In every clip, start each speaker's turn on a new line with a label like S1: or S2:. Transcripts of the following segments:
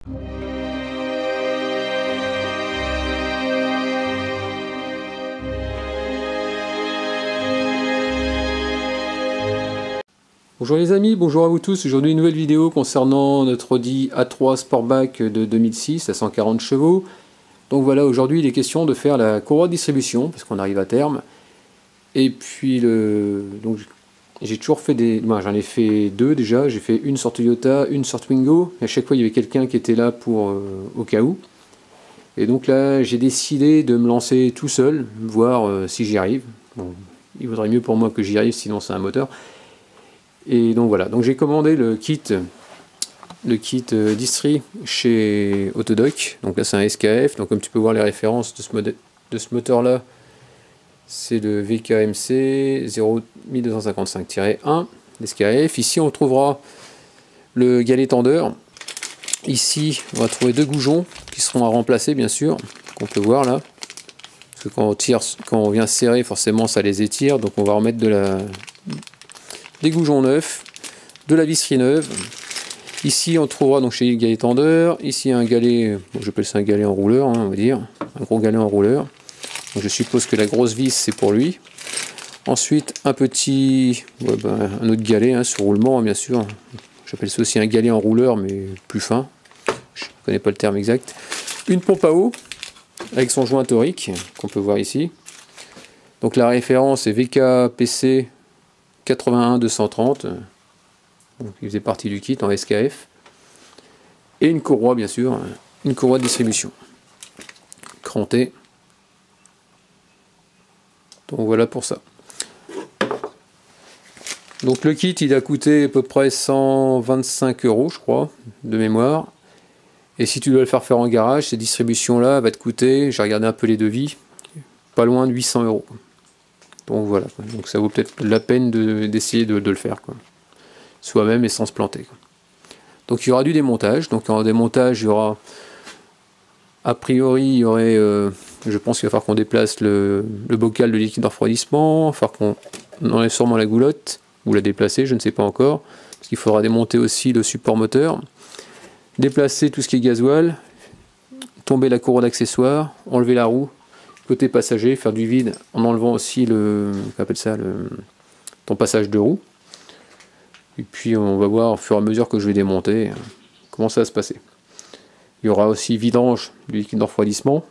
S1: Bonjour les amis, bonjour à vous tous. Aujourd'hui une nouvelle vidéo concernant notre Audi A3 Sportback de 2006 à 140 chevaux. Donc voilà, aujourd'hui il est question de faire la courroie de distribution parce qu'on arrive à terme. Et puis donc j'ai toujours fait j'en ai fait deux déjà. J'ai fait une sur Toyota, une sur Twingo. Et à chaque fois il y avait quelqu'un qui était là pour au cas où. Et donc là j'ai décidé de me lancer tout seul, voir si j'y arrive. Bon, il vaudrait mieux pour moi que j'y arrive, sinon c'est un moteur. Et donc voilà, donc j'ai commandé le kit Distri chez Autodoc. Donc là c'est un SKF, donc comme tu peux voir les références de ce moteur là, c'est le VKMC 01255-1 SKF. Ici on trouvera le galet tendeur. Ici on va trouver deux goujons qui seront à remplacer bien sûr, qu'on peut voir là. Parce que quand on vient serrer forcément ça les étire, donc on va remettre des goujons neufs, de la visserie neuve. Ici on trouvera donc chez le galet tendeur, ici un galet, bon, j'appelle ça un galet enrouleur, on va dire, un gros galet enrouleur. Donc je suppose que la grosse vis c'est pour lui. Ensuite un autre galet sur roulement bien sûr. J'appelle ça aussi un galet enrouleur mais plus fin. Je ne connais pas le terme exact. Une pompe à eau avec son joint torique qu'on peut voir ici. Donc la référence est VKPC 81-230, donc il faisait partie du kit en SKF, et une courroie bien sûr, une courroie de distribution crantée. Donc voilà pour ça. Donc le kit il a coûté à peu près 125 € je crois, de mémoire, et si tu dois le faire en garage, cette distribution là va te coûter, j'ai regardé un peu les devis, pas loin de 800 €. Donc voilà, donc ça vaut peut-être la peine d'essayer de le faire soi-même et sans se planter. Donc il y aura du démontage. Donc en démontage, il y aura a priori, il y aurait, je pense qu'il va falloir qu'on déplace le bocal de liquide de refroidissement, il va falloir qu'on enlève sûrement la goulotte ou la déplacer, je ne sais pas encore, parce qu'il faudra démonter aussi le support moteur, déplacer tout ce qui est gasoil, tomber la courroie d'accessoires, enlever la roue. Côté passager, faire du vide en enlevant aussi ton passage de roue. Et puis on va voir au fur et à mesure que je vais démonter comment ça va se passer. Il y aura aussi vidange du liquide de refroidissement.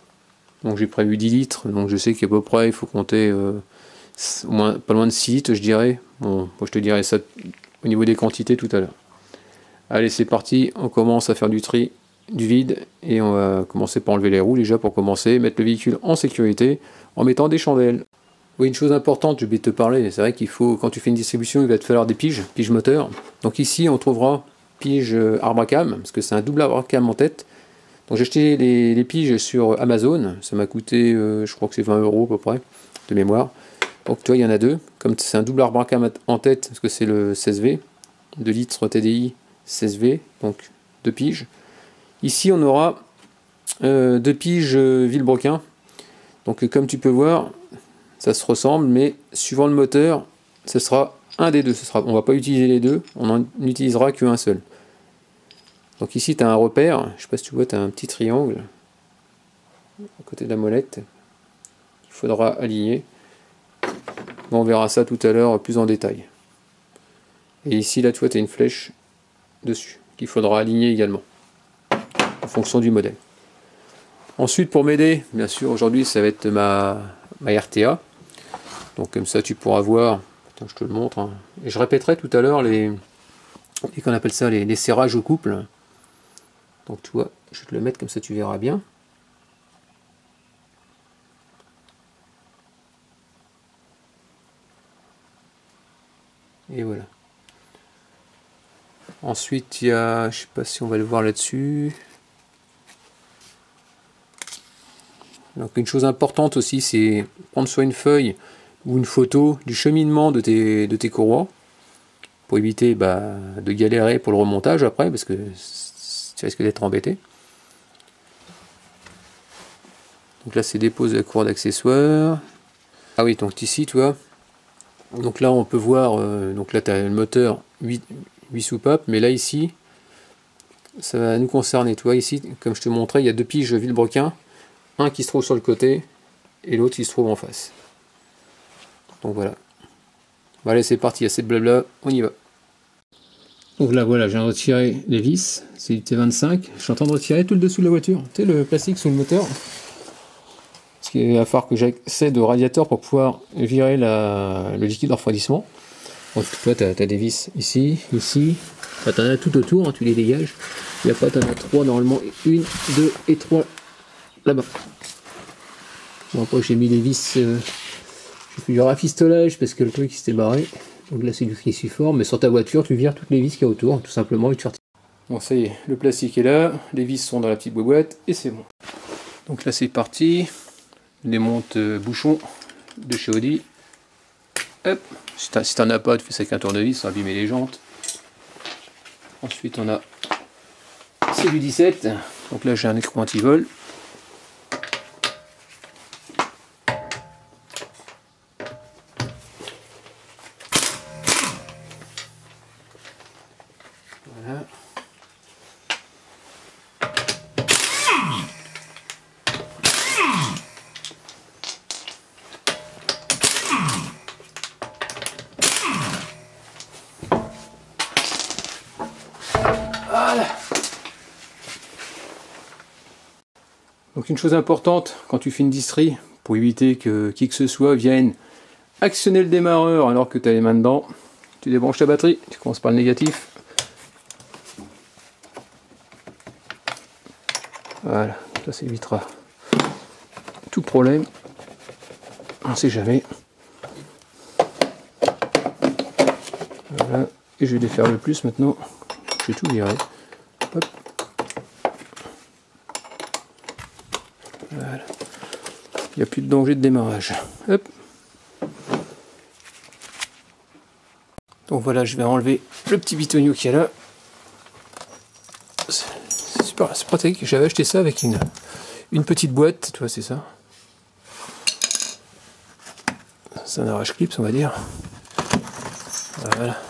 S1: Donc j'ai prévu 10 litres, donc je sais qu'à peu près il faut compter au moins pas loin de 6 litres je dirais. Bon, moi je te dirai ça au niveau des quantités tout à l'heure. Allez c'est parti, on commence à faire du tri, du vide, et on va commencer par enlever les roues déjà pour commencer, mettre le véhicule en sécurité en mettant des chandelles. Oui, une chose importante, j'ai oublié de te parler, c'est vrai qu'il faut, quand tu fais une distribution, il va te falloir des piges moteurs. Donc ici on trouvera pige arbre à cam, parce que c'est un double arbre à cam en tête. Donc j'ai acheté les piges sur Amazon, ça m'a coûté, je crois que c'est 20 € à peu près, de mémoire. Donc tu vois, il y en a deux, comme c'est un double arbre à cam en tête, parce que c'est le 16V, 2 litres TDI 16V, donc 2 piges. Ici on aura 2 piges Villebrequin. Donc comme tu peux voir, ça se ressemble, mais suivant le moteur, ce sera un des deux. On ne va pas utiliser les deux, on n'en utilisera qu'un seul. Donc ici tu as un repère, je ne sais pas si tu vois, tu as un petit triangle à côté de la molette qu'il faudra aligner. Bon, on verra ça tout à l'heure plus en détail. Et ici là tu vois, tu as une flèche dessus qu'il faudra aligner également en fonction du modèle. Ensuite pour m'aider, bien sûr aujourd'hui ça va être ma RTA. Donc comme ça tu pourras voir, attends, je te le montre, et je répéterai tout à l'heure qu'on appelle ça les serrages au couple. Donc tu vois, je vais te le mettre comme ça tu verras bien. Et voilà. Ensuite il y a, je sais pas si on va le voir là-dessus. Donc une chose importante aussi, c'est prendre soit une feuille ou une photo du cheminement de tes courroies pour éviter de galérer pour le remontage après, parce que tu risques d'être embêté. Donc là c'est dépose de la courroie d'accessoires. Ah oui, donc ici tu vois, donc là on peut voir, donc là tu as le moteur 8 soupapes, mais là ici ça va nous concerner. Tu vois ici, comme je te montrais, il y a 2 piges vilebrequin, un qui se trouve sur le côté et l'autre qui se trouve en face. Donc voilà. Bon, allez, c'est parti, assez de blabla, on y va. Donc là voilà, j'ai retiré les vis, c'est du T25. Je suis en train de retirer tout le dessous de la voiture, tu sais, le plastique sous le moteur. Parce qu'il va falloir que j'accède au radiateur pour pouvoir virer le liquide de refroidissement. Donc toi, tu as des vis ici, ici, enfin, tu en as tout autour, hein, tu les dégages. Et après, tu en as 3 normalement, 1, 2 et 3 là-bas. Bon, après, j'ai mis les vis, j'ai fait du rafistolage parce que le truc il s'était barré. Donc là c'est du crissiforme, mais sur ta voiture tu vires toutes les vis qu'il y a autour, tout simplement, et tu retires. Bon ça y est, le plastique est là, les vis sont dans la petite boîte et c'est bon. Donc là c'est parti, je démonte bouchon de chez Audi. Hop, si t'en as pas, tu fais ça avec un tournevis sans abîmer les jantes. Ensuite on a, c'est du 17, donc là j'ai un écrou anti-vol. Voilà. Voilà. Donc une chose importante quand tu fais une distrie, pour éviter que qui que ce soit vienne actionner le démarreur alors que tu as les mains dedans, tu débranches ta batterie, tu commences par le négatif. Voilà, ça évitera tout problème. On ne sait jamais. Voilà, et je vais défaire le plus maintenant. J'ai tout viré. Hop. Voilà. Il n'y a plus de danger de démarrage. Hop. Donc voilà, je vais enlever le petit bitonio qu'il y a là. C'est super, c'est pratique. J'avais acheté ça avec une petite boîte, tu vois, c'est ça. C'est un arrache clips, on va dire. Voilà.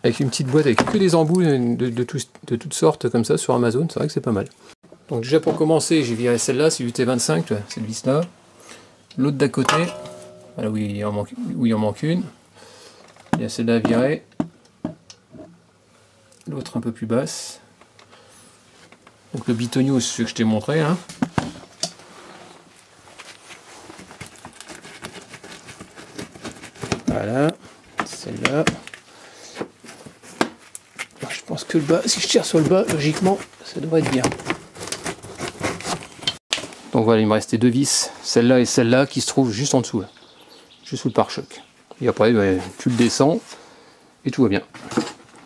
S1: Avec une petite boîte avec que des embouts de toutes sortes comme ça sur Amazon, c'est vrai que c'est pas mal. Donc déjà pour commencer, j'ai viré celle-là, c'est du T25, tu vois, cette vis-là. L'autre d'à côté, voilà, où il en manque une. Il y a celle-là à virer. L'autre un peu plus basse. Donc le bitonio, c'est ce que je t'ai montré. Hein. Voilà, celle-là. Je pense que le bas, si je tire sur le bas, logiquement, ça devrait être bien. Donc voilà, il me restait 2 vis, celle-là et celle-là, qui se trouvent juste en dessous, là, juste sous le pare-choc. Et après, tu le descends et tout va bien.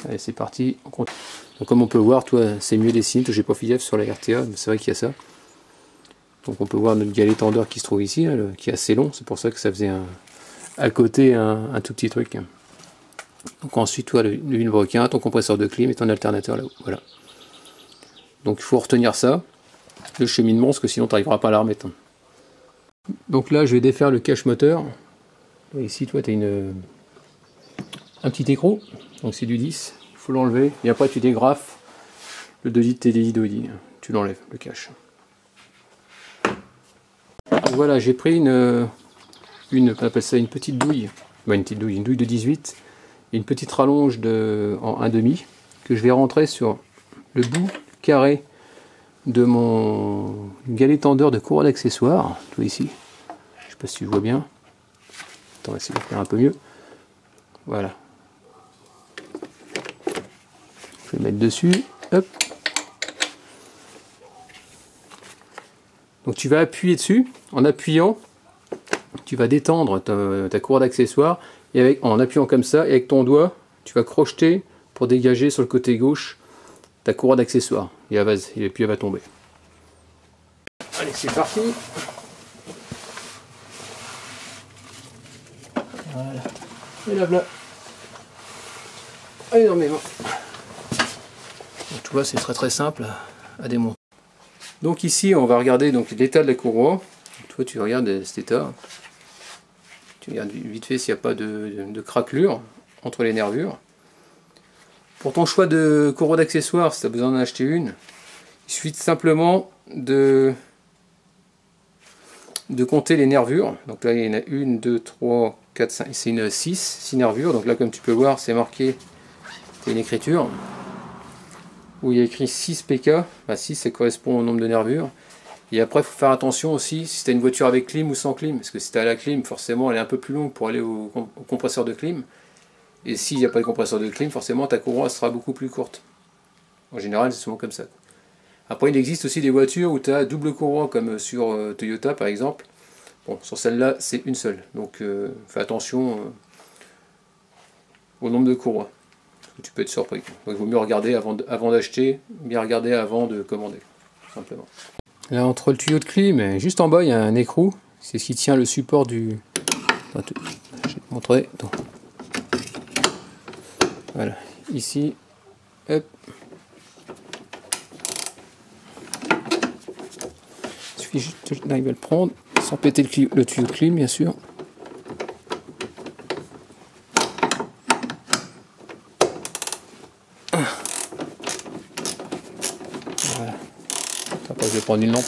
S1: Allez, c'est parti. On continue. Donc comme on peut voir, toi, c'est mieux dessiné. J'ai pas fait gaffe sur la RTA, mais c'est vrai qu'il y a ça. Donc on peut voir notre galet tendeur qui se trouve ici, là, qui est assez long. C'est pour ça que ça faisait à côté un tout petit truc. Donc ensuite, toi, le vilebrequin, ton compresseur de clim et ton alternateur là-haut. Voilà. Donc il faut retenir ça, le cheminement, parce que sinon tu n'arriveras pas à la remettre. Donc là, je vais défaire le cache moteur. Ici, toi, tu as un petit écrou, donc c'est du 10. Il faut l'enlever, et après tu dégrafes le 2 litres TDI d'Audi. Tu l'enlèves, le cache. Donc voilà, j'ai pris on appelle ça une petite douille, une douille de 18, et une petite rallonge en 1,5 que je vais rentrer sur le bout carré de mon galet tendeur de courroie d'accessoires, tout ici. Je sais pas si tu vois bien. Attends, on va essayer de faire un peu mieux. Voilà. Je vais le mettre dessus. Hop. Donc tu vas appuyer dessus. En appuyant, tu vas détendre ta courroie d'accessoires. Et en appuyant comme ça, et avec ton doigt, tu vas crocheter pour dégager sur le côté gauche ta courroie d'accessoires. Et puis elle va tomber. Allez, c'est parti. Voilà. Et là, voilà. Énormément. Donc, tu vois, c'est très simple à démonter. Donc ici, on va regarder l'état de la courroie. Toi, tu regardes cet état. Tu regardes vite fait s'il n'y a pas de craquelure entre les nervures. Pour ton choix de courroie d'accessoires, si tu as besoin d'en acheter une, il suffit simplement de compter les nervures. Donc là il y en a 1, 2, 3, 4, 5, c'est une 6 nervures. Donc là comme tu peux voir c'est marqué, c'est une écriture où il y a écrit 6 PK, bah 6 ça correspond au nombre de nervures. Et après il faut faire attention aussi si tu as une voiture avec clim ou sans clim, parce que si tu as la clim forcément elle est un peu plus longue pour aller au compresseur de clim, et s'il n'y a pas de compresseur de clim forcément ta courroie sera beaucoup plus courte. En général c'est souvent comme ça. Après il existe aussi des voitures où tu as double courroie comme sur Toyota par exemple. Bon, sur celle-là c'est une seule, donc fais attention au nombre de courroies. Tu peux être surpris. Donc il vaut mieux regarder avant d'acheter, bien regarder avant de commander, tout simplement. Là entre le tuyau de clim, juste en bas il y a un écrou, c'est ce qui tient le support du... Attends, je vais te montrer. Attends. Voilà, ici, hop. Il suffit juste d'arriver à le prendre, sans péter le tuyau de clim bien sûr. Voilà. Après je vais prendre une lampe.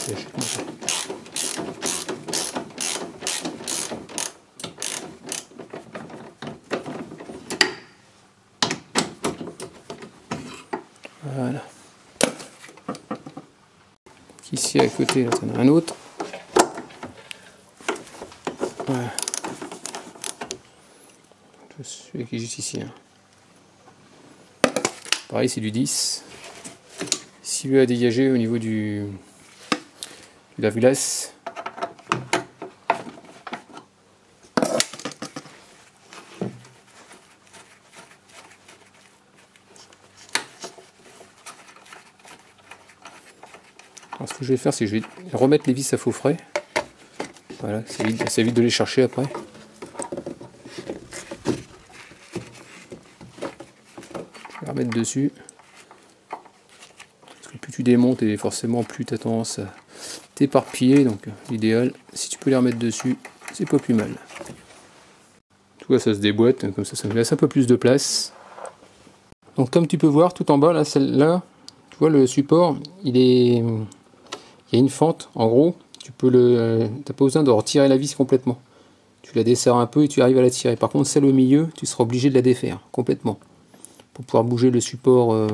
S1: Voilà. Ici à côté, là, on a un autre. Voilà. Celui qui est juste ici. Hein. Pareil, c'est du 10. Ici, lui a dégagé au niveau du lave-glace. Alors, ce que je vais faire, c'est que je vais remettre les vis à faux frais. Voilà, ça évite de les chercher après. Je vais remettre dessus. Parce que plus tu démontes, et forcément plus tu as tendance à t'éparpiller. Donc l'idéal, si tu peux les remettre dessus, c'est pas plus mal. Tu vois, ça se déboîte, comme ça me laisse un peu plus de place. Donc comme tu peux voir, tout en bas, là, celle-là, tu vois le support, il y a une fente, en gros, tu peux t'as pas besoin de retirer la vis complètement. Tu la desserres un peu et tu arrives à la tirer. Par contre, celle au milieu, tu seras obligé de la défaire complètement pour pouvoir bouger le support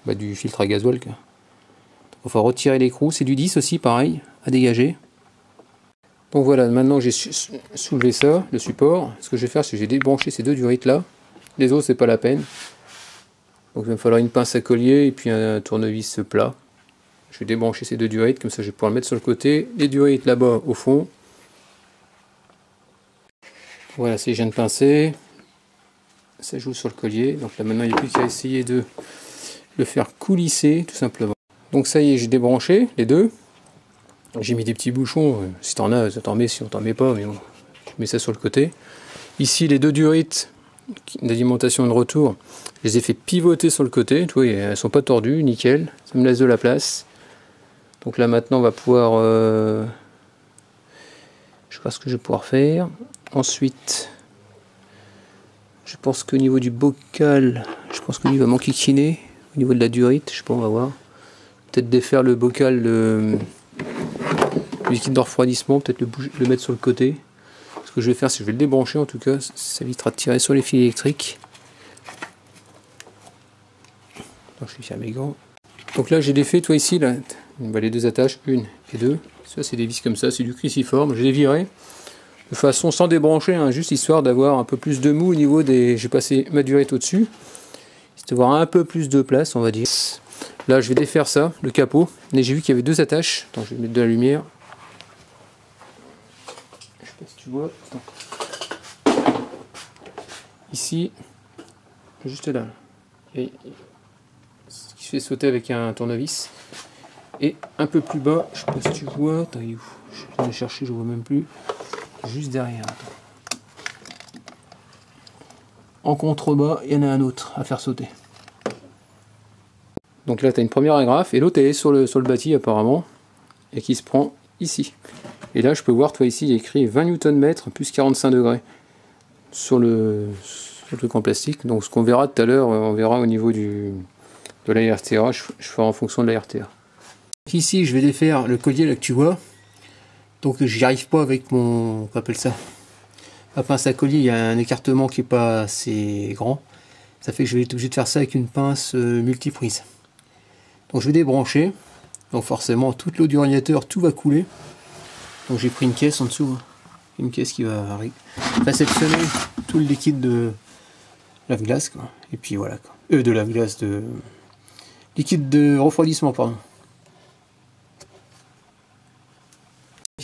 S1: du filtre à gasoil. Il faut retirer l'écrou. C'est du 10 aussi, pareil, à dégager. Donc voilà, maintenant j'ai soulevé ça, le support. Ce que je vais faire, c'est que j'ai débranché ces deux durites là. Les autres, c'est pas la peine. Donc il va me falloir une pince à collier et puis un tournevis plat. Je vais débrancher ces deux durites, comme ça je vais pouvoir le mettre sur le côté. Les durites là-bas au fond. Voilà, c'est je viens de pincer. Ça joue sur le collier. Donc là maintenant il n'y a plus qu'à essayer de le faire coulisser tout simplement. Donc ça y est, j'ai débranché les deux. J'ai mis des petits bouchons. Si t'en as, t'en mets. Si on t'en met pas, mais bon, je mets ça sur le côté. Ici les deux durites d'alimentation de retour, je les ai fait pivoter sur le côté. Tu vois, elles sont pas tordues, nickel. Ça me laisse de la place. Donc là maintenant on va pouvoir je vois ce que je vais pouvoir faire. Ensuite je pense qu'au niveau du bocal, je pense que lui va m'enquiquiner au niveau de la durite, je sais pas, on va voir. Peut-être défaire le bocal de liquide de refroidissement, peut-être le mettre sur le côté. Ce que je vais faire, c'est que je vais le débrancher en tout cas, ça évitera de tirer sur les fils électriques. Donc je vais faire mes gants. Donc là j'ai défait, toi ici, là, les deux attaches, une et deux. Ça c'est des vis comme ça, c'est du cruciforme. Je les virerai de façon sans débrancher, hein, juste histoire d'avoir un peu plus de mou au niveau des... J'ai passé ma durite au-dessus, histoire d'avoir un peu plus de place, on va dire. Là je vais défaire ça, le capot. Mais j'ai vu qu'il y avait deux attaches. Attends, je vais mettre de la lumière. Je sais pas si tu vois. Attends. Ici, juste là. Et ce qui se fait sauter avec un tournevis. Et un peu plus bas, je sais pas si tu vois, attends, il est où? Je vais le chercher, je vois même plus. Juste derrière. Attends. En contrebas, il y en a un autre à faire sauter. Donc là, tu as une première agrafe et l'autre elle est sur le bâti apparemment et qui se prend ici. Et là, je peux voir, toi ici, il y a écrit 20 Nm plus 45 degrés sur le truc en plastique. Donc ce qu'on verra tout à l'heure, on verra au niveau de la RTA, je ferai en fonction de la RTA.
S2: Ici je vais défaire le collier là que tu vois. Donc j'y arrive pas avec mon, qu'on appelle ça, ma pince à collier, il y a un écartement qui est pas assez grand. Ça fait que je vais être obligé de faire ça avec une pince multiprise. Donc je vais débrancher. Donc forcément toute l'eau du radiateur, tout va couler. Donc j'ai pris une caisse en dessous. Une caisse qui va réceptionner tout le liquide de lave-glace. Et puis voilà. De lave-glace, de liquide de refroidissement, pardon.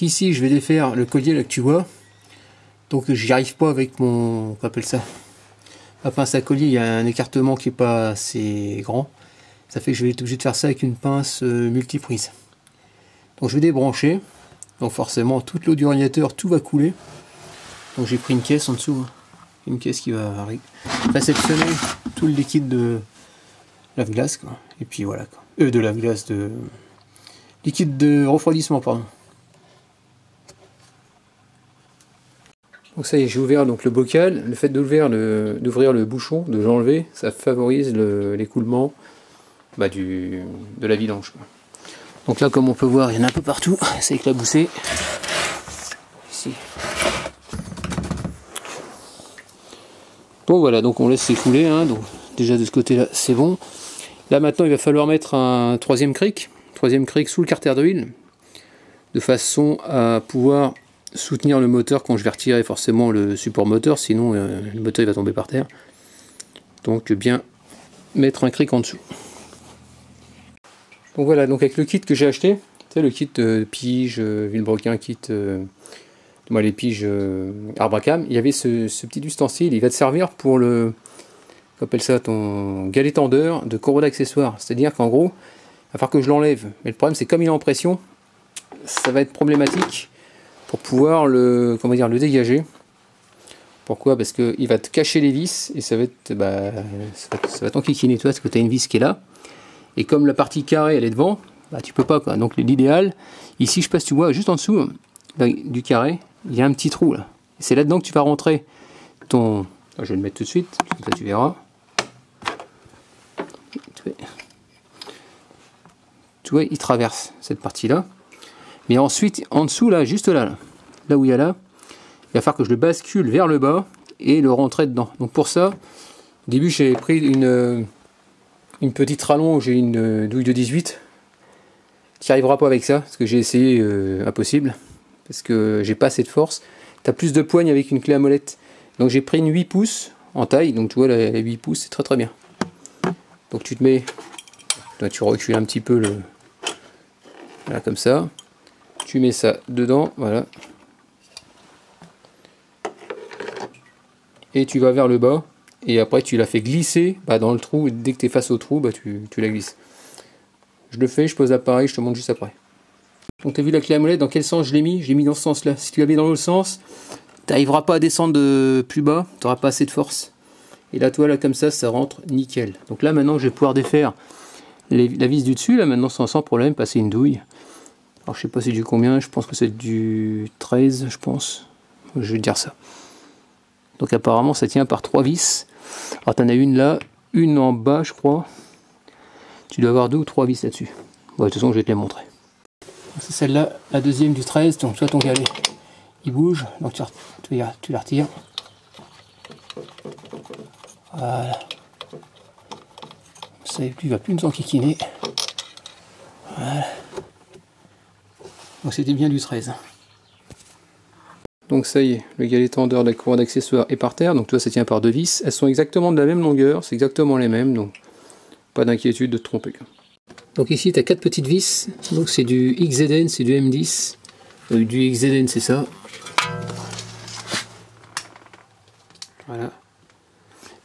S2: Ici je vais défaire le collier là que tu vois. Donc j'y arrive pas avec mon, qu'on appelle ça, ma pince à collier, il y a un écartement qui est pas assez grand. Ça fait que je vais être obligé de faire ça avec une pince multiprise. Donc je vais débrancher. Donc forcément toute l'eau du radiateur, tout va couler. Donc j'ai pris une caisse en dessous. Une caisse qui va réceptionner tout le liquide de lave-glace. Et puis voilà. De lave-glace, de liquide de refroidissement, pardon.
S1: Donc ça y est, j'ai ouvert donc le bocal. Le fait d'ouvrir le bouchon, de l'enlever, ça favorise l'écoulement de la vidange.
S2: Donc là, comme on peut voir, il y en a un peu partout. C'est éclaboussé. Ici.
S1: Donc voilà, donc on laisse s'écouler. Hein, donc déjà de ce côté-là, c'est bon. Là maintenant, il va falloir mettre un troisième cric sous le carter d'huile, de façon à pouvoir soutenir le moteur quand je vais retirer forcément le support moteur, sinon le moteur il va tomber par terre. Donc bien mettre un cric en dessous. Donc voilà, donc avec le kit que j'ai acheté, c'est le kit pige, Villebrequin kit, les piges Arbracam, il y avait ce petit ustensile, il va te servir pour le, on appelle ça, ton galet tendeur de coraux d'accessoires. C'est-à-dire qu'en gros, il va falloir que je l'enlève. Mais le problème c'est comme il est en pression, ça va être problématique pour pouvoir le dégager. Pourquoi? Parce qu'il va te cacher les vis et ça va être, ça va t'enquiquiner, toi, parce que tu as une vis qui est là. Et comme la partie carrée elle est devant, tu peux pas, quoi. Donc l'idéal, ici je sais pas si tu vois, juste en dessous du carré, il y a un petit trou là. C'est là-dedans que tu vas rentrer ton. Je vais le mettre tout de suite, comme ça tu verras. Tu vois, il traverse cette partie-là. Mais ensuite, en dessous, là, juste là où il y a là, il va falloir que je le bascule vers le bas et le rentrer dedans. Donc pour ça, au début, j'ai pris une petite rallonge, j'ai une douille de 18. Tu n'y arriveras pas avec ça, parce que j'ai essayé, impossible, parce que j'ai pas assez de force. Tu as plus de poigne avec une clé à molette. Donc j'ai pris une 8 pouces en taille, donc tu vois, la 8 pouces, c'est très très bien. Donc tu te mets, là, tu recules un petit peu voilà, comme ça. Tu mets ça dedans, voilà. Et tu vas vers le bas. Et après tu la fais glisser dans le trou. Et dès que tu es face au trou, tu la glisses. Je le fais, je pose l'appareil, je te montre juste après. Donc tu as vu la clé à molette, dans quel sens je l'ai mis? Je l'ai mis dans ce sens là. Si tu la mets dans l'autre sens, tu n'arriveras pas à descendre de plus bas. Tu n'auras pas assez de force. Et là, toi, là comme ça rentre nickel. Donc là maintenant je vais pouvoir défaire la vis du dessus. Là maintenant sans problème, passer une douille. Alors je sais pas c'est du combien, je pense que c'est du 13, je pense. Je vais te dire ça. Donc apparemment ça tient par 3 vis. Alors tu en as une là, une en bas je crois. Tu dois avoir 2 ou 3 vis là-dessus. Bon, de toute façon je vais te les montrer. C'est celle-là, la deuxième du 13, donc toi ton galet il bouge, donc tu la retires. Voilà. Ça il va plus nous enquiquiner. Voilà. Donc c'était bien du 13. Donc ça y est, le galet tendeur de la courroie d'accessoires est par terre. Donc toi ça tient par 2 vis. Elles sont exactement de la même longueur, c'est exactement les mêmes. Donc pas d'inquiétude de te tromper. Donc ici tu as 4 petites vis. Donc c'est du XZN, c'est du M10. Du XZN c'est ça. Voilà.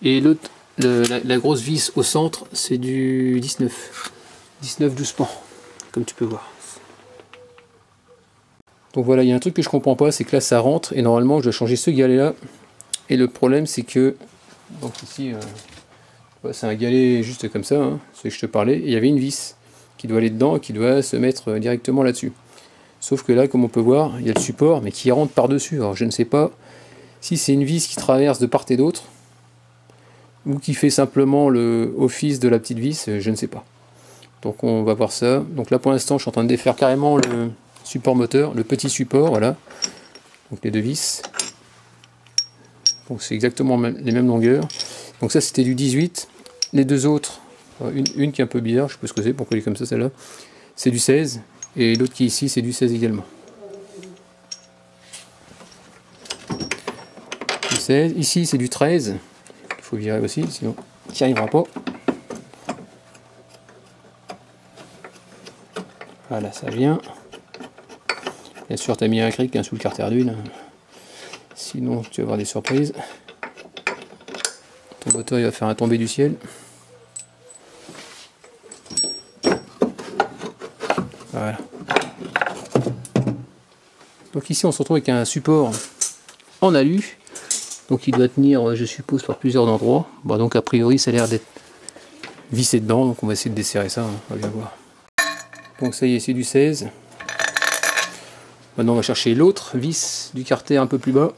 S1: Et l'autre, la grosse vis au centre, c'est du 19. 19 doucement, comme tu peux voir. Donc voilà, il y a un truc que je comprends pas, c'est que là ça rentre et normalement je dois changer ce galet là. Et le problème c'est que, donc ici, c'est un galet juste comme ça, hein, ce que je te parlais, et il y avait une vis qui doit aller dedans et qui doit se mettre directement là-dessus. Sauf que là, comme on peut voir, il y a le support mais qui rentre par-dessus. Alors je ne sais pas si c'est une vis qui traverse de part et d'autre, ou qui fait simplement le office de la petite vis, je ne sais pas. Donc on va voir ça. Donc là pour l'instant je suis en train de défaire carrément le support moteur, le petit support, voilà. Donc les deux vis. Donc c'est exactement les mêmes longueurs. Donc ça c'était du 18. Les deux autres, une qui est un peu bizarre, je sais pas ce que c'est, pourquoi elle est comme ça celle-là. C'est du 16. Et l'autre qui est ici c'est du 16 également. Du 16. Ici c'est du 13. Il faut virer aussi, sinon tu n'y arriveras pas. Voilà, ça vient. Bien sûr, tu as mis un cric sous le carter d'huile. Sinon, tu vas avoir des surprises. Ton moteur, il va faire un tombé du ciel. Voilà. Donc ici, on se retrouve avec un support en alu. Donc il doit tenir, je suppose, par plusieurs endroits. Bon, donc a priori, ça a l'air d'être vissé dedans. Donc on va essayer de desserrer ça. On va bien voir. Donc ça y est, c'est du 16. Maintenant on va chercher l'autre vis du carter un peu plus bas.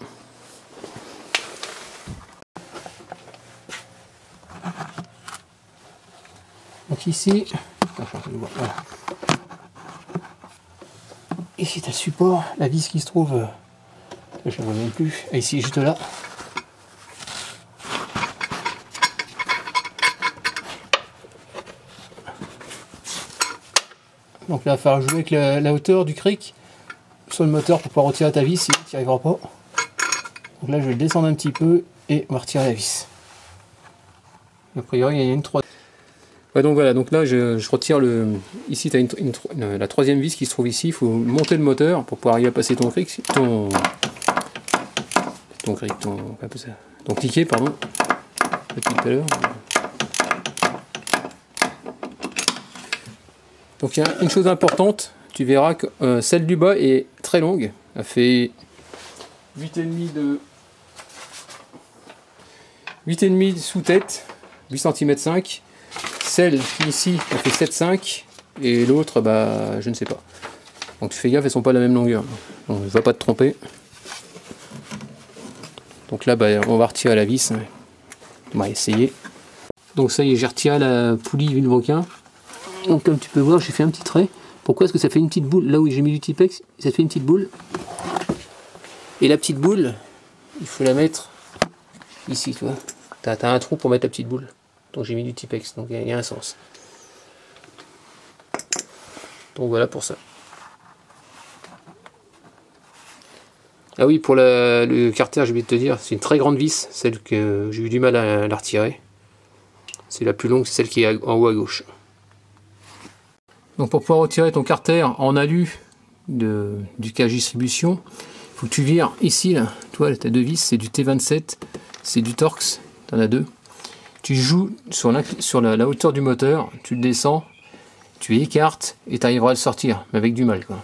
S1: Donc ici, voilà. Ici tu as le support, la vis qui se trouve, je ne vois même plus, et ici juste là. Donc là il va falloir jouer avec la hauteur du cric sur le moteur pour pouvoir retirer ta vis, sinon tu n'y arriveras pas. Donc là je vais le descendre un petit peu et on va retirer la vis. A priori il y a une 3. Ouais, donc voilà, donc là je retire le. Ici tu as la troisième vis qui se trouve ici, il faut monter le moteur pour pouvoir arriver à passer ton cric, ton cliquet, pardon, depuis tout à l'heure. Donc il y a une chose importante, tu verras que celle du bas est très longue, elle fait 8,5 sous tête, 8 cm 5. Celle qui ici elle fait 7,5 et l'autre bah je ne sais pas. Donc tu fais gaffe, elles sont pas de la même longueur. Donc ne va pas te tromper. Donc là bah, on va retirer la vis. On va essayer. Donc ça y est, j'ai retiré la poulie Vilebrequin. Donc comme tu peux voir, j'ai fait un petit trait. Pourquoi? Parce que ça fait une petite boule. Là où j'ai mis du Tipex, ça fait une petite boule. Et la petite boule, il faut la mettre ici, tu vois. T'as un trou pour mettre la petite boule. Donc j'ai mis du Tipex, donc il y a un sens. Donc voilà pour ça. Ah oui, pour le carter, je vais te dire, c'est une très grande vis, celle que j'ai eu du mal à la retirer. C'est la plus longue, c'est celle qui est en haut à gauche. Donc pour pouvoir retirer ton carter en alu du cage distribution, il faut que tu vires ici, là, toi, tu as deux vis, c'est du T27, c'est du Torx, tu en as deux. Tu joues sur la hauteur du moteur, tu le descends, tu écartes et tu arriveras à le sortir, mais avec du mal, quoi.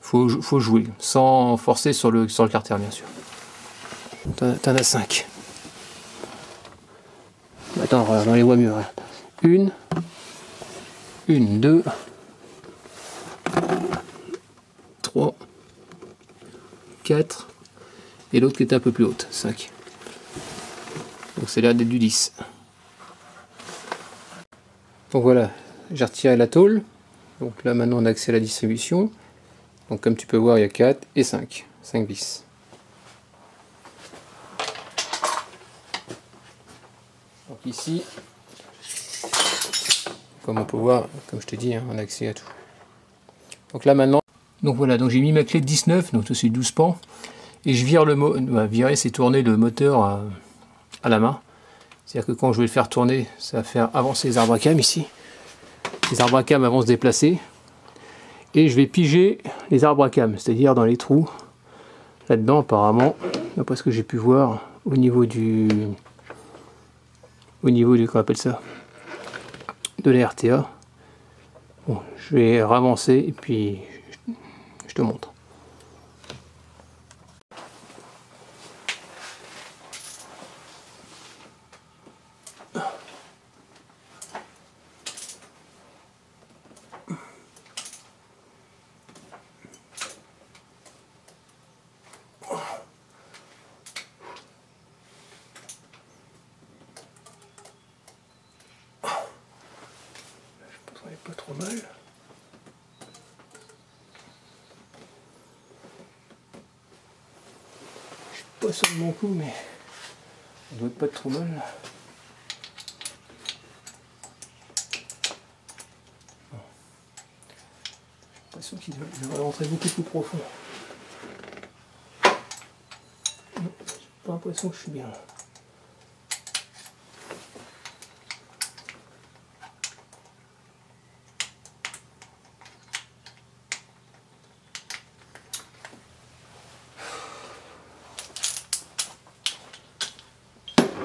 S1: Faut jouer, sans forcer sur le carter, bien sûr. T'en as 5. Attends, on les voit mieux. Une, 2, 3, 4, et l'autre qui était un peu plus haute, 5. Donc c'est là d'être du 10. Donc voilà, j'ai retiré la tôle. Donc là maintenant on a accès à la distribution. Donc comme tu peux voir, il y a 4 et 5 vis. Donc ici, comme on peut voir, comme je te dis, hein, on a accès à tout. Donc là maintenant, donc voilà, donc j'ai mis ma clé de 19, donc c'est 12 pans, et je vire virer, c'est tourner le moteur à la main. C'est-à-dire que quand je vais le faire tourner, ça va faire avancer les arbres à cam ici. Les arbres à cam vont se déplacer. Et je vais piger les arbres à cam, c'est-à-dire dans les trous. Là-dedans, apparemment, d'après ce que j'ai pu voir, au niveau du qu'on appelle ça, de la RTA. Bon, je vais ravancer et puis je te montre.
S2: mal. Je suis pas sûr de mon coup, mais ça doit pas être trop mal. J'ai l'impression qu'il devrait rentrer beaucoup plus profond. J'ai pas l'impression que je suis bien.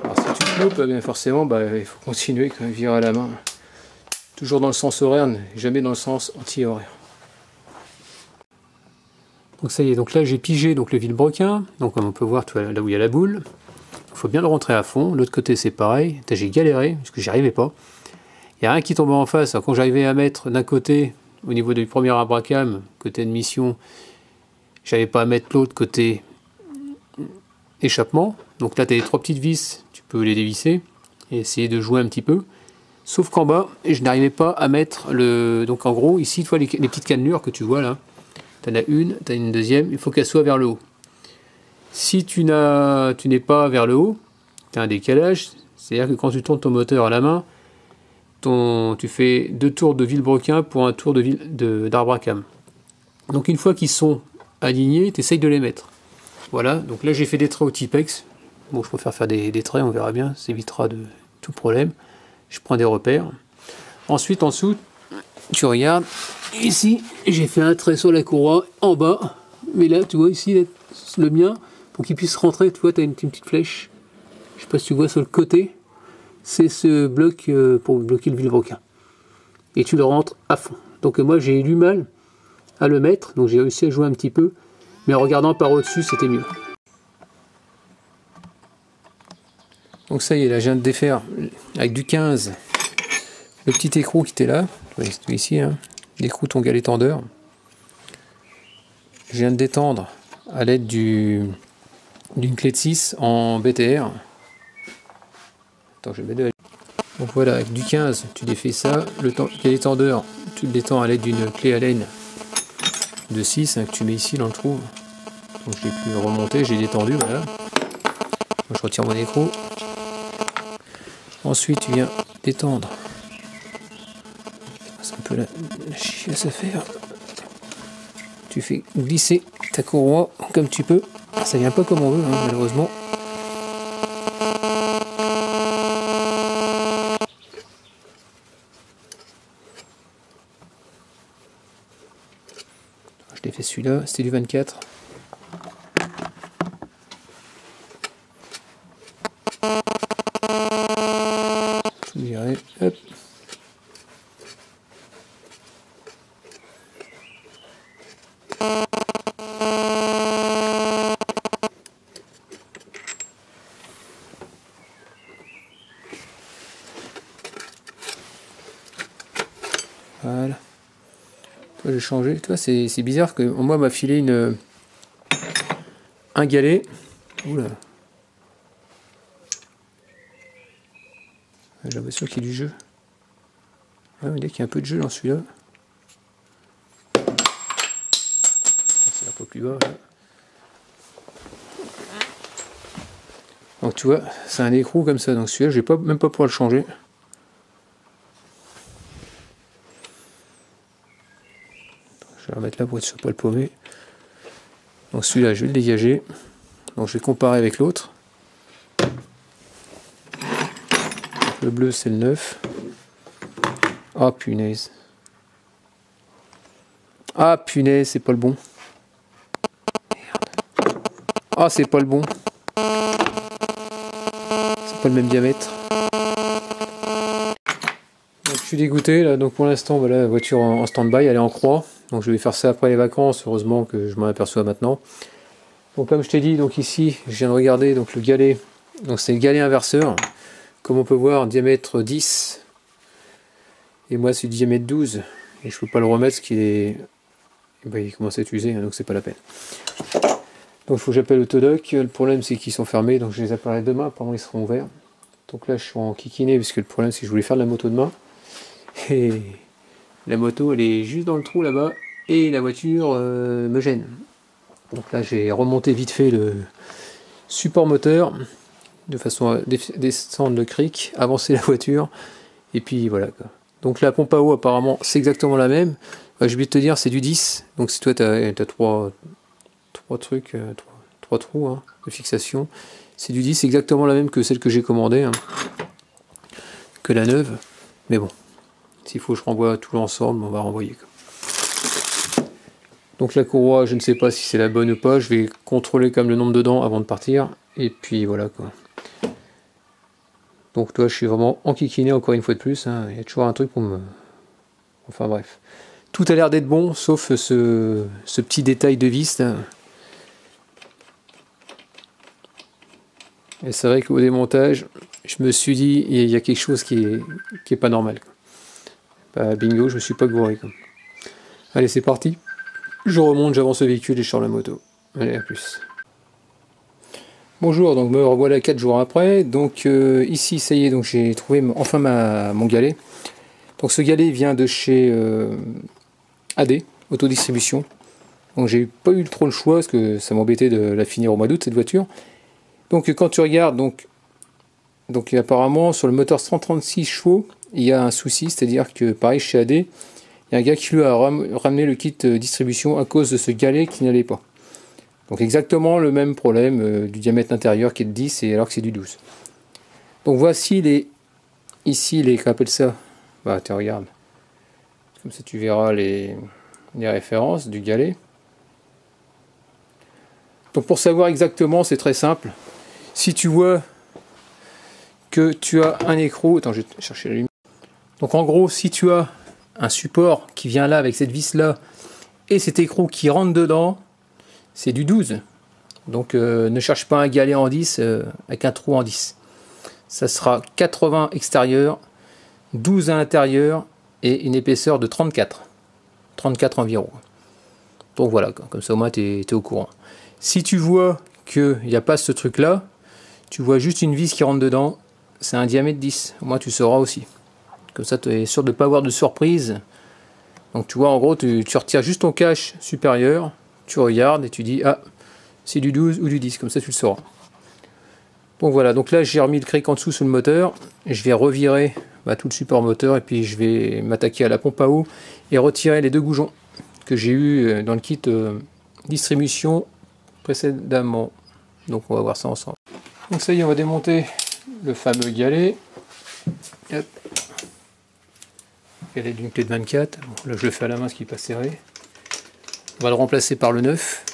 S2: Alors si tu te loupes, bien forcément, il faut continuer quand même, virer à la main. Toujours dans le sens horaire, jamais dans le sens anti-horaire. Donc ça y est, donc là j'ai pigé donc le vilebrequin, donc comme on peut voir là où il y a la boule, il faut bien le rentrer à fond. L'autre côté c'est pareil, j'ai galéré parce que j'y arrivais pas. Il y a rien qui tombait en face. Alors, quand j'arrivais à mettre d'un côté au niveau du premier abracam, côté admission, j'avais pas à mettre l'autre côté échappement. Donc là tu as les 3 petites vis, tu peux les dévisser et essayer de jouer un petit peu. Sauf qu'en bas, je n'arrivais pas à mettre le. Donc en gros, ici, tu vois les petites cannelures que tu vois là. Tu en as une, tu as une deuxième, il faut qu'elle soit vers le haut. Si tu n'es pas vers le haut, tu as un décalage, c'est-à-dire que quand tu tournes ton moteur à la main, tu fais 2 tours de vilebrequin pour un tour d'arbracam. Donc une fois qu'ils sont alignés, tu essayes de les mettre. Voilà, donc là j'ai fait des traits au Tipex. Bon, je préfère faire des traits, on verra bien, ça évitera de tout problème. Je prends des repères. Ensuite, en dessous, tu regardes. Ici, j'ai fait un trait sur la courroie en bas. Mais là, tu vois ici, le mien, pour qu'il puisse rentrer, tu vois, tu as une petite flèche. Je sais pas si tu vois sur le côté. C'est ce bloc pour bloquer le vilebrequin. Et tu le rentres à fond. Donc moi, j'ai eu du mal à le mettre. Donc j'ai réussi à jouer un petit peu. Mais en regardant par au-dessus, c'était mieux. Donc ça y est, là, je viens de défaire avec du 15 le petit écrou qui était là. Ici, hein. L'écrou ton galet tendeur. Je viens de détendre à l'aide d'une clé de 6 en BTR. Attends, je vais mettre de la... Donc voilà, avec du 15, tu défais ça. Le galet tendeur, tu le détends à l'aide d'une clé Allen de 6 hein, que tu mets ici dans le trou. Donc j'ai pu remonter, j'ai détendu, voilà. Donc, je retire mon écrou. Ensuite, tu viens détendre. C'est un peu la chiasse à faire. Tu fais glisser ta courroie comme tu peux. Ça vient pas comme on veut, hein, malheureusement. Je l'ai fait celui-là, c'était du 24. Je dirais, hop. Voilà. Toi, j'ai changé. Toi, c'est bizarre que moi m'a filé un galet. Oula. J'ai l'impression qu'il y a du jeu. Ah, il y a un peu de jeu dans celui-là. C'est un peu plus bas. Là. Donc tu vois, c'est un écrou comme ça. Donc celui-là, je vais même pas pouvoir le changer. Je vais remettre là pour être sûr de ne pas le paumer. Donc celui-là, je vais le dégager. Donc je vais comparer avec l'autre. Le bleu, c'est le 9. Ah, punaise. Ah, punaise, c'est pas le bon. Merde. Ah, c'est pas le bon. C'est pas le même diamètre. Donc, je suis dégoûté, là. Donc pour l'instant, voilà, la voiture en stand-by, elle est en croix. Donc je vais faire ça après les vacances. Heureusement que je m'en aperçois maintenant. Donc comme je t'ai dit, donc ici, je viens de regarder donc le galet. Donc c'est le galet inverseur. Comme on peut voir, diamètre 10. Et moi, c'est diamètre 12. Et je peux pas le remettre, ce qui est... il commence à être usé, hein, donc c'est pas la peine. Donc il faut que j'appelle Autodoc. Le problème, c'est qu'ils sont fermés, donc je les appellerai demain. Apparemment, ils seront ouverts. Donc là, je suis en kikiné, parce que le problème, c'est que je voulais faire de la moto demain. Et
S1: la moto elle est juste dans le trou là-bas et la voiture me gêne. Donc là j'ai remonté vite fait le support moteur de façon à descendre le cric, avancer la voiture et puis voilà quoi. Donc la pompe à eau apparemment c'est exactement la même. Je vais te dire c'est du 10, donc si toi tu as trois trucs, trois trous hein, de fixation, c'est du 10, c'est exactement la même que celle que j'ai commandée, hein, que la neuve, mais bon, s'il faut que je renvoie tout l'ensemble, on va renvoyer quoi. Donc la courroie, je ne sais pas si c'est la bonne ou pas, je vais contrôler quand même le nombre de dents avant de partir, et puis voilà quoi. Donc toi je suis vraiment enquiquiné encore une fois de plus, hein. Il y a toujours un truc pour me... Enfin bref. Tout a l'air d'être bon, sauf ce petit détail de vis là. Et c'est vrai qu'au démontage, je me suis dit, il y a quelque chose qui est pas normal quoi. Bah, bingo, je me suis pas gouré quoi. Allez c'est parti. Je remonte, j'avance le véhicule et je sors la moto. Allez, à plus. Bonjour, donc me revoilà 4 jours après. Donc ici, ça y est, donc j'ai trouvé enfin mon galet. Donc ce galet vient de chez AD, Autodistribution. Donc j'ai pas eu trop le choix parce que ça m'embêtait de la finir au mois d'août cette voiture. Donc quand tu regardes, donc apparemment sur le moteur 136 chevaux, il y a un souci, c'est-à-dire que pareil chez AD, il y a un gars qui lui a ramené le kit distribution à cause de ce galet qui n'allait pas. Donc exactement le même problème du diamètre intérieur qui est de 10 et alors que c'est du 12. Donc voici ici les, qu'on appelle ça, bah tu regardes, comme ça tu verras les références du galet. Donc pour savoir exactement, c'est très simple. Si tu vois que tu as un écrou, attends je vais chercher la lumière. Donc en gros, si tu as un support qui vient là avec cette vis là et cet écrou qui rentre dedans, c'est du 12. Donc ne cherche pas un galet en 10 avec un trou en 10. Ça sera 80 extérieur, 12 à l'intérieur et une épaisseur de 34. 34 environ. Donc voilà, comme ça au moins tu es au courant. Si tu vois qu'il n'y a pas ce truc là, tu vois juste une vis qui rentre dedans, c'est un diamètre 10. Au moins tu sauras aussi. Comme ça tu es sûr de ne pas avoir de surprise. Donc tu vois en gros tu retires juste ton cache supérieur, tu regardes et tu dis ah c'est du 12 ou du 10, comme ça tu le sauras. Donc voilà, donc là j'ai remis le cric en dessous sur le moteur, et je vais revirer tout le support moteur et puis je vais m'attaquer à la pompe à eau et retirer les deux goujons que j'ai eu dans le kit distribution précédemment. Donc on va voir ça ensemble. Donc ça y est, on va démonter le fameux galet. Hop. Galet d'une clé de 24. Bon, là je le fais à la main ce qui n'est pas serré. On va le remplacer par le 9.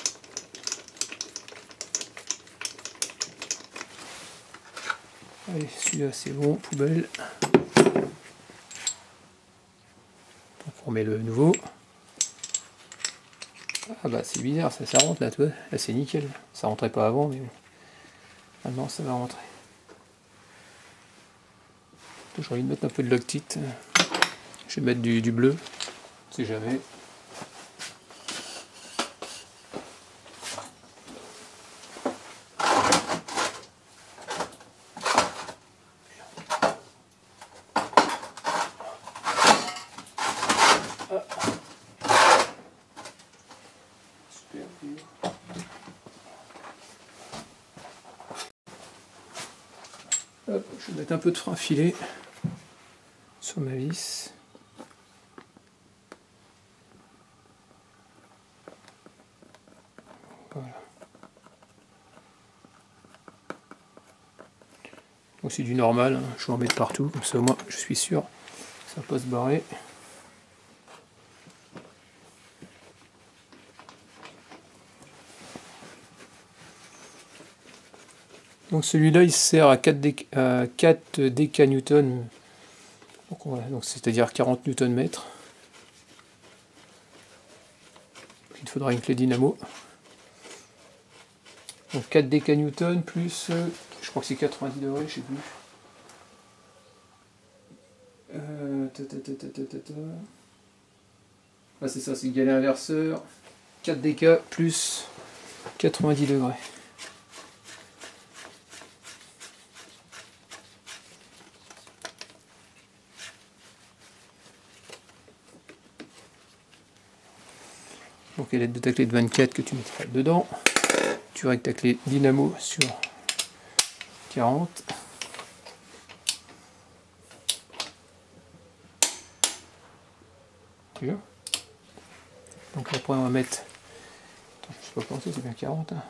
S1: Allez, celui-là c'est bon, poubelle. Donc on met le nouveau. Ah bah c'est bizarre, ça rentre là, tu vois. Là c'est nickel. Ça rentrait pas avant, mais bon. Maintenant ça va rentrer. J'ai envie de mettre un peu de Loctite. Je vais mettre du bleu, on sait jamais. Hop, je vais mettre un peu de frein filé sur ma vis. Voilà. Donc c'est du normal, hein. Je vais en mettre partout, comme ça au moins je suis sûr que ça va pas se barrer. Donc celui-là il sert à 4 décanewtons, donc c'est-à-dire 40 Nm. Il faudra une clé dynamo. Donc 4 décanewtons plus, je crois que c'est 90 degrés, je sais plus. Ah c'est ça, c'est galet inverseur, 4 déca plus 90 degrés.
S2: Donc à l'aide de ta clé de 24 que tu mettras dedans, tu règles ta clé dynamo sur 40. Tu vois? Donc après on va mettre, attends, je sais pas penser, c'est bien 40. Hein.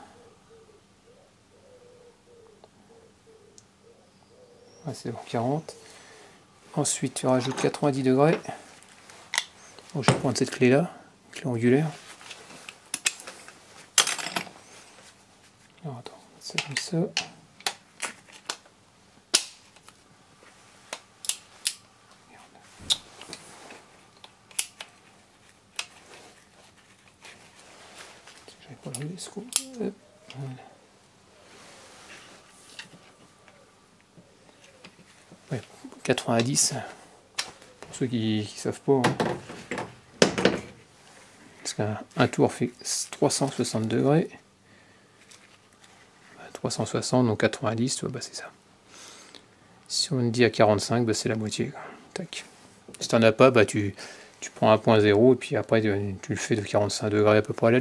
S2: Ouais, c'est bon, 40. Ensuite tu rajoutes 90 degrés. Donc je vais prendre cette clé là, clé angulaire. Alors attends, ça comme ça. J'avais pas le risque. Voilà. 90, pour ceux qui savent pas. Hein. Parce qu'un tour fait 360 degrés. 360, donc 90, tu vois, bah c'est ça. Si on dit à 45, bah c'est la moitié. Quoi. Tac. Si tu n'en as pas, bah tu prends 1.0 et puis après tu le fais de 45 degrés à peu près.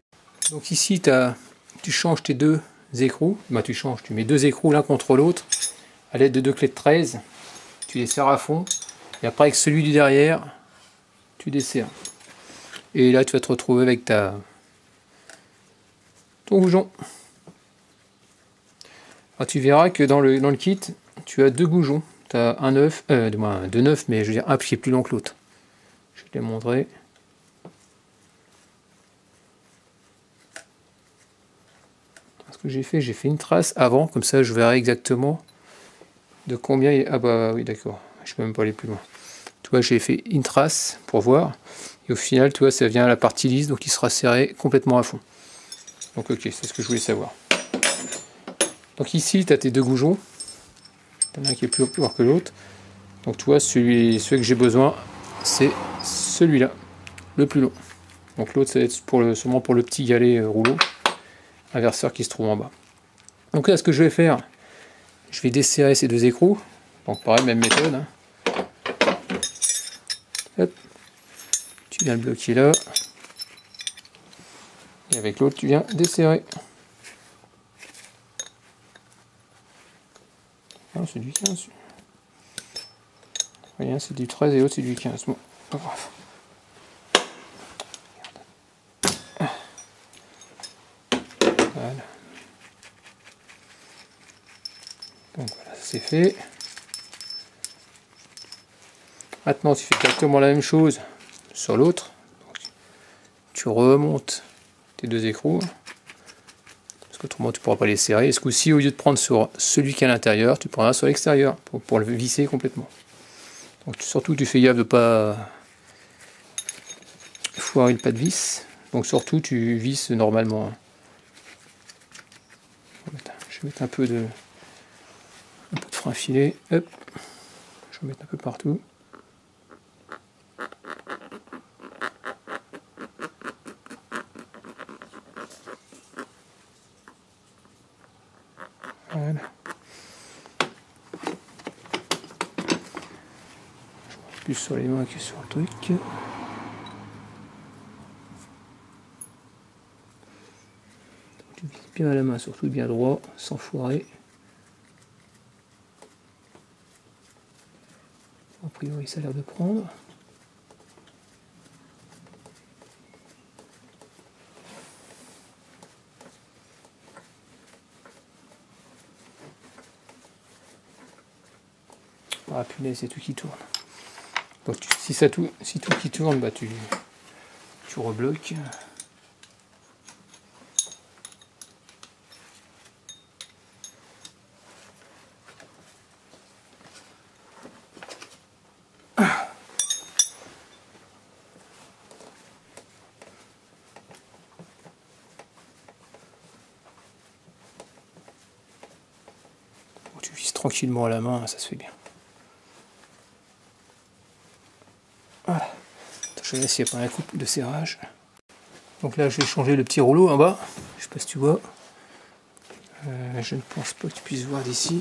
S2: Donc ici, tu changes tes deux écrous. Bah, tu mets deux écrous l'un contre l'autre à l'aide de deux clés de 13. Tu les serres à fond. Et après, avec celui du derrière, tu desserres. Et là, tu vas te retrouver avec ton bougeon. Alors, tu verras que dans le kit, tu as deux boujons. Tu as un 9, deux 9, mais je veux dire un qui est plus long que l'autre. Je vais te les montrer. Ce que j'ai fait une trace avant, comme ça je verrai exactement de combien il est. Ah bah oui, d'accord, je peux même pas aller plus loin. Tu vois, j'ai fait une trace pour voir, et au final, tu vois, ça vient à la partie lisse, donc il sera serré complètement à fond. Donc ok, c'est ce que je voulais savoir. Donc ici, tu as tes deux goujons. Tu en as un qui est plus lourd que l'autre. Donc tu vois, celui que j'ai besoin, c'est celui-là, le plus long. Donc l'autre, ça va être sûrement pour le petit galet rouleau, inverseur qui se trouve en bas. Donc là, ce que je vais faire, je vais desserrer ces deux écrous. Donc pareil, même méthode. Hein. Hop. Tu viens le bloquer là. Et avec l'autre, tu viens desserrer. Ah, c'est du 15. Rien, c'est du 13 et l'autre c'est du 15. Bon, pas grave. Voilà. Donc voilà, c'est fait. Maintenant, tu fais exactement la même chose sur l'autre. Tu remontes tes deux écrous. Parce qu'autrement, tu ne pourras pas les serrer. Et ce coup-ci, au lieu de prendre sur celui qui est à l'intérieur, tu prendras sur l'extérieur pour le visser complètement. Donc, surtout, tu fais gaffe de ne pas foirer le pas de vis. Donc, surtout, tu visses normalement. Je vais mettre un peu de frein filé. Hop. Je vais mettre un peu partout. Voilà. Je monte plus sur les mains que sur le truc. Tu vises bien à la main, surtout bien droit, sans foirer. A priori, ça a l'air de prendre. Ah punaise, c'est tout qui tourne. Donc si tout qui tourne, bah tu rebloques. Tu vises tranquillement à la main, ça se fait bien. Voilà. Je vais essayer par un coup de serrage. Donc là, je vais changer le petit rouleau en bas. Je sais pas si tu vois. Je ne pense pas que tu puisses voir d'ici.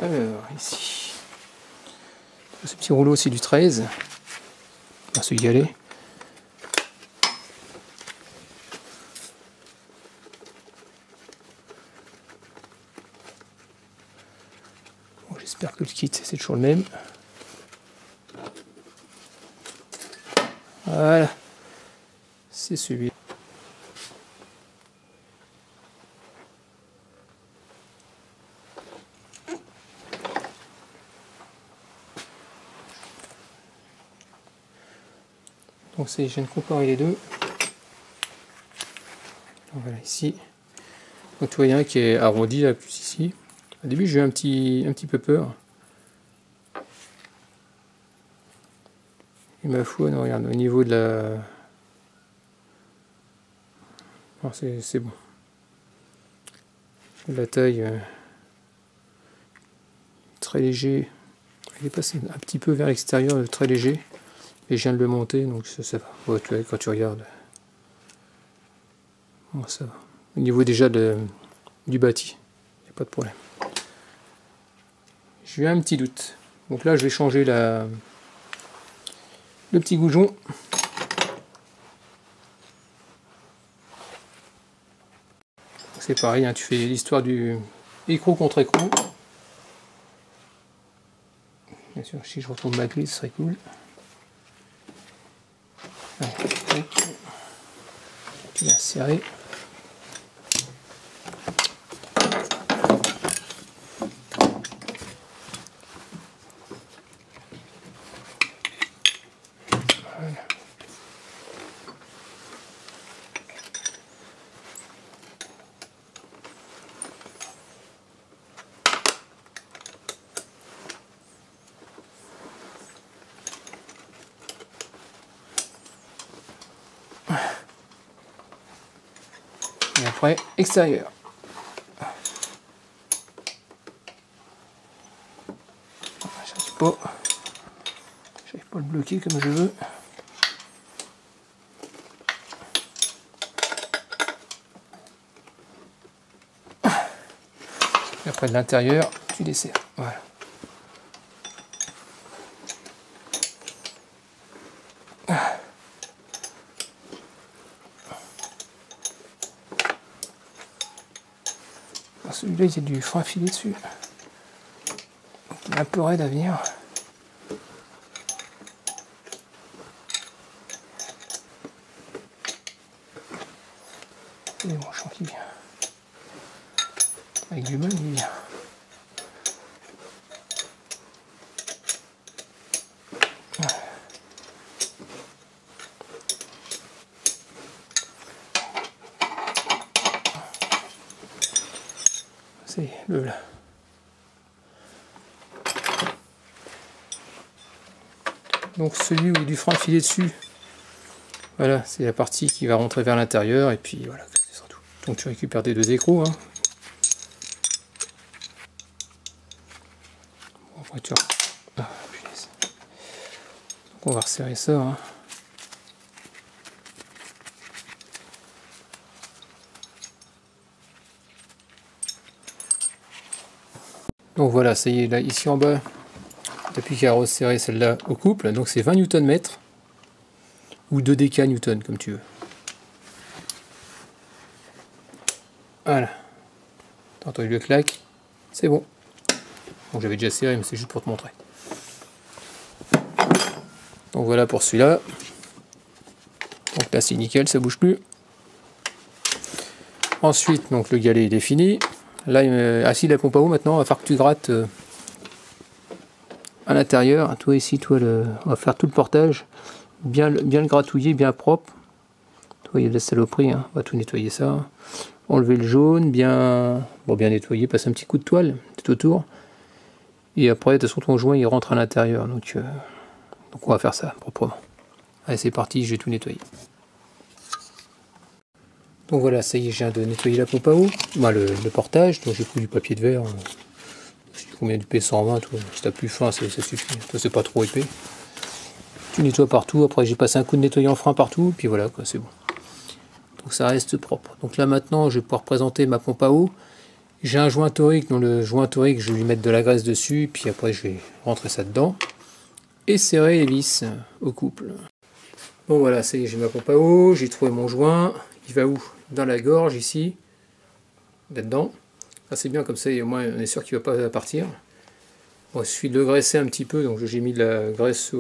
S2: Alors, ici, ce petit rouleau, c'est du 13. On va se galer. Bon, j'espère que le kit, c'est toujours le même. Voilà. C'est celui-là. Donc je viens de comparer les deux. Donc voilà ici. Donc tu vois, il y en a un qui est arrondi là, plus ici. Au début j'ai eu un petit peu peur. Et ma foi, non, regarde, au niveau de la... Non, c'est bon. La taille, très léger. Il est passé un petit peu vers l'extérieur, très léger. Et je viens de le monter, donc ça va. Ouais, tu vois, quand tu regardes, bon, ça va. Au niveau déjà du bâti, il n'y a pas de problème. J'ai eu un petit doute. Donc là, je vais changer le petit goujon. C'est pareil, hein, tu fais l'histoire du écrou contre écrou. Bien sûr, si je retrouve ma clé, ce serait cool. Allez, tu viens serrer. Voilà. Et après, extérieur. J'arrive pas à le bloquer comme je veux. Et après de l'intérieur, tu desserres. Voilà. Celui-là, il y a du frein filé dessus. Il est un peu raide à venir. Et bon, je sens qu'il vient. Avec du mal, il vient. C'est le là. Donc celui où il y a du frein filé dessus, voilà, c'est la partie qui va rentrer vers l'intérieur et puis voilà, ce sera tout. Donc tu récupères tes deux écrous. Hein. Bon, après, ah, punaise. Donc on va resserrer ça. Hein. Donc voilà, ça y est, là, ici en bas, depuis qu'il a resserré celle-là au couple, donc c'est 20 Nm ou 2 dk Newton, comme tu veux. Voilà. T'as entendu le claque, c'est bon. Bon, j'avais déjà serré, mais c'est juste pour te montrer. Donc voilà pour celui-là. Donc là, c'est nickel, ça bouge plus. Ensuite, donc le galet il est fini. Là, assis la pompe à eau maintenant, il va falloir que tu grattes à l'intérieur. Toi ici, toi, on va faire tout le portage, bien le gratouiller, bien propre. Toi, il y a de la saloperie, hein. On va tout nettoyer ça. Enlever le jaune, bien nettoyer, passer un petit coup de toile tout autour. Et après, de toute façon, ton joint il rentre à l'intérieur, donc on va faire ça proprement. Allez, c'est parti, je vais tout nettoyer. Donc voilà, ça y est, je viens de nettoyer la pompe à eau, le portage. Donc j'ai pris du papier de verre, je sais combien du P120, toi. Si t'as plus fin, ça suffit. Toi, c'est pas trop épais. Tu nettoies partout. Après, j'ai passé un coup de nettoyant frein partout, puis voilà, quoi, c'est bon. Donc ça reste propre. Donc là maintenant, je vais pouvoir présenter ma pompe à eau J'ai un joint torique, dans le joint torique je vais lui mettre de la graisse dessus, puis après je vais rentrer ça dedans et serrer les vis au couple. Bon voilà, ça y est, j'ai ma pompe à eau, j'ai trouvé mon joint. Il va où? Dans la gorge ici, là-dedans. Ça c'est bien, comme ça au moins on est sûr qu'il ne va pas partir. Bon, il suffit de le graisser un petit peu, donc j'ai mis de la graisse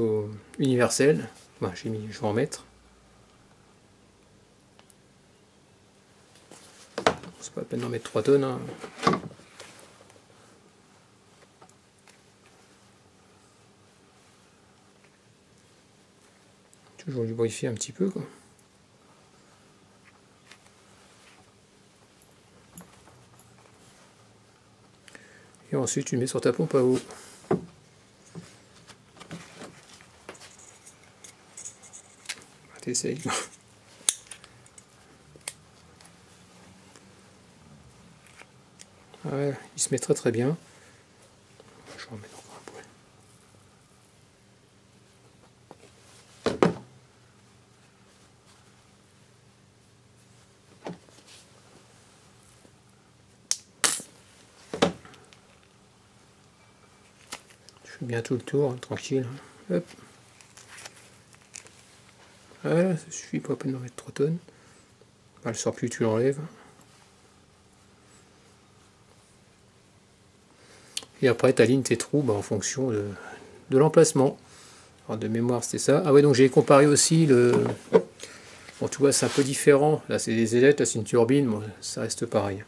S2: universelle. Bon, je vais en mettre. C'est pas la peine d'en mettre 3 tonnes. Hein. Toujours lubrifier un petit peu, quoi. Et ensuite tu le mets sur ta pompe à eau. T'essayes. Ouais, il se met très très bien. Je vais en mettre encore un poil. Je fais bien tout le tour, hein, tranquille. Hop. Voilà, ça suffit, pas la peine d'en mettre 3 tonnes. Elle sort plus, tu l'enlèves. Et après, tu alignes tes trous en fonction de l'emplacement. Alors de mémoire, c'était ça. Ah ouais, donc j'ai comparé aussi le... Bon, tu vois, c'est un peu différent. Là, c'est des ailettes, là, c'est une turbine. Bon, ça reste pareil.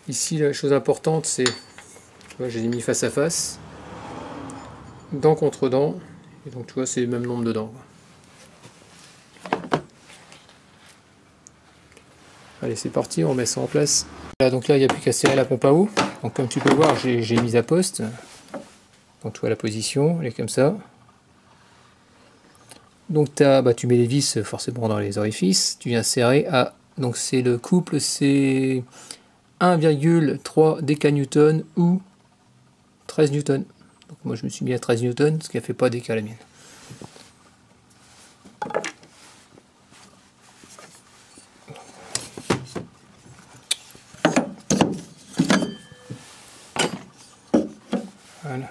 S2: Ici, la chose importante, c'est... Tu vois, j'ai mis face à face. Dent contre dent. Et donc, tu vois, c'est le même nombre de dents. Allez, c'est parti, on met ça en place. Voilà, donc là, il n'y a plus qu'à serrer la pompe à eau. Donc comme tu peux voir, j'ai mis à poste. Donc tu vois la position, elle est comme ça. Donc tu mets les vis forcément dans les orifices. Tu viens serrer à... Donc c'est le couple, c'est 1,3 décanewton ou 13 newtons. Donc moi je me suis mis à 13 newtons, ce qui ne fait pas déca la mienne. Voilà.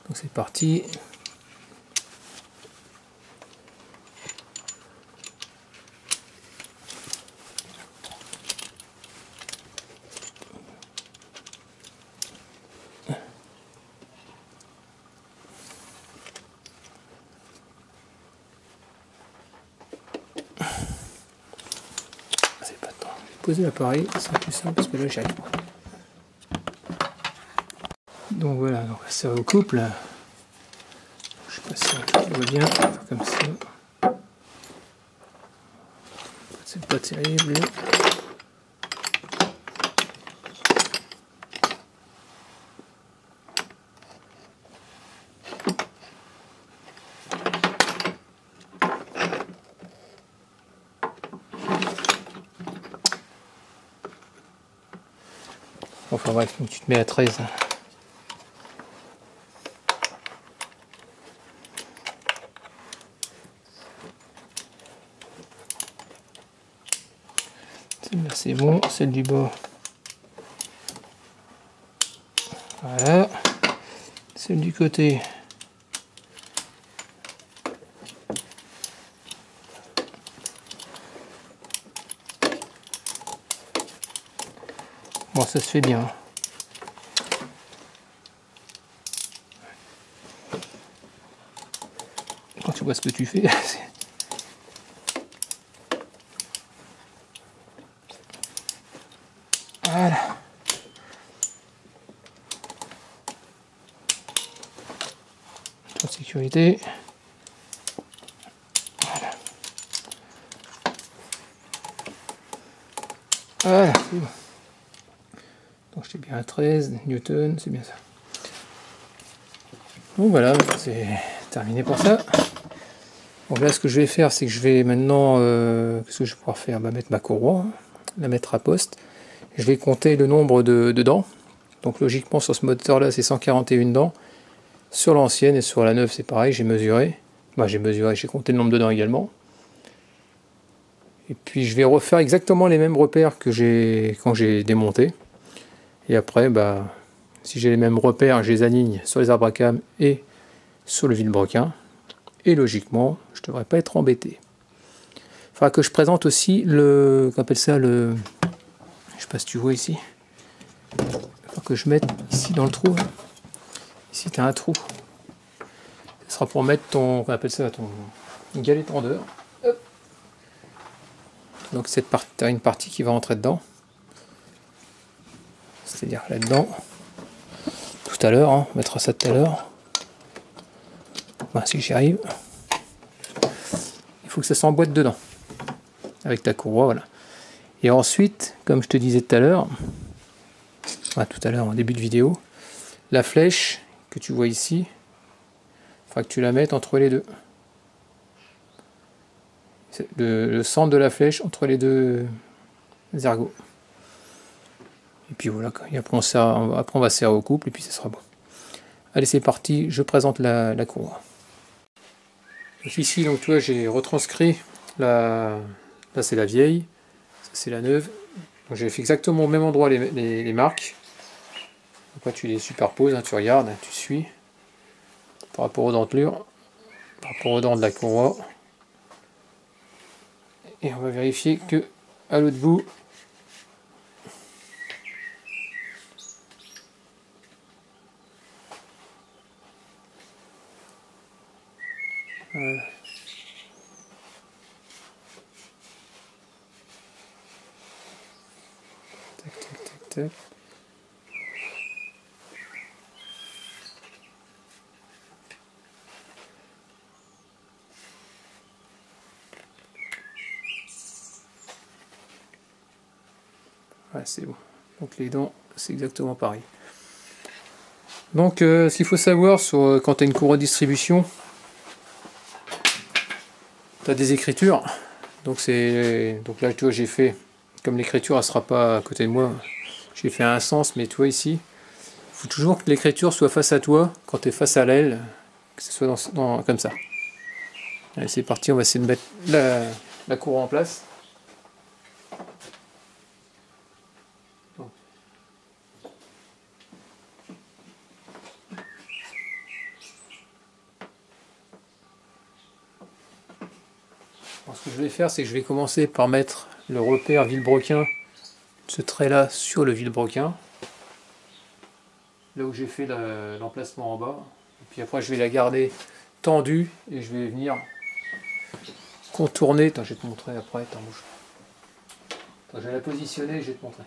S2: Donc c'est parti. C'est pas de temps. Je vais poser l'appareil, c'est plus simple parce que là j'y arrive pas. Donc voilà, donc ça au couple. Je sais pas si on voit bien, comme ça. C'est pas terrible. Enfin bref, donc tu te mets à 13. Celle-là c'est bon, celle du bas. Voilà. Celle du côté. Bon, ça se fait bien. Quand tu vois ce que tu fais, voilà. En sécurité. Voilà. Voilà, c'est bon. Donc j'étais bien à 13 newtons, c'est bien ça. Donc voilà, c'est terminé pour ça. Donc là, ce que je vais faire, c'est que je vais maintenant, qu'est-ce que je vais pouvoir faire? Mettre ma courroie, la mettre à poste. Je vais compter le nombre de dents. Donc logiquement, sur ce moteur-là, c'est 141 dents. Sur l'ancienne et sur la neuve, c'est pareil, j'ai mesuré. J'ai compté le nombre de dents également.
S1: Et puis je vais refaire exactement les mêmes repères que quand j'ai démonté. Et après, bah, si j'ai les mêmes repères, je les aligne sur les arbres à cames et sur le vilebrequin. Et logiquement, je ne devrais pas être embêté. Il faudra que je présente aussi qu'on appelle ça le... Je sais pas si tu vois ici. Il faudra que je mette ici dans le trou. Ici, tu as un trou. Ce sera pour mettre ton... On appelle ça ton galet tendeur. Hop. Donc tu as une partie qui va rentrer dedans. C'est-à-dire là-dedans. Tout à l'heure, hein, on mettra ça tout à l'heure. Voilà, si j'y arrive. Il faut que ça s'emboîte dedans. Avec ta courroie, voilà. Et ensuite, comme je te disais tout à l'heure, tout à l'heure en début de vidéo, la flèche que tu vois ici, il faudra que tu la mettes entre les deux. Le centre de la flèche entre les deux ergots. Et puis voilà, et après on va serrer au couple et puis ça sera bon. Allez, c'est parti, je présente la courroie. Donc ici, donc, tu vois, j'ai retranscrit là c'est la vieille, ça c'est la neuve. Donc j'ai fait exactement au même endroit les marques. Donc là, tu les superposes, hein, tu regardes, hein, tu suis par rapport aux dentelures, par rapport aux dents de la courroie. Et on va vérifier que à l'autre bout, voilà. Tac, tac, tac, tac. Ouais, c'est bon. Donc les dents, c'est exactement pareil. Donc ce qu'il faut savoir quand tu as une courroie de distribution, tu as des écritures. Donc là, tu vois, j'ai fait, comme l'écriture elle sera pas à côté de moi, j'ai fait un sens, mais tu vois ici, il faut toujours que l'écriture soit face à toi, quand tu es face à l'aile, que ce soit comme ça. Allez, c'est parti, on va essayer de mettre la courroie en place. Alors, ce que je vais faire, c'est que je vais commencer par mettre le repère vilebrequin, ce trait là sur le vilebrequin, là où j'ai fait l'emplacement en bas, et puis après je vais la garder tendue et je vais venir contourner. Attends, je vais te montrer après, attends, bouge. Attends, je vais la positionner et je vais te montrer.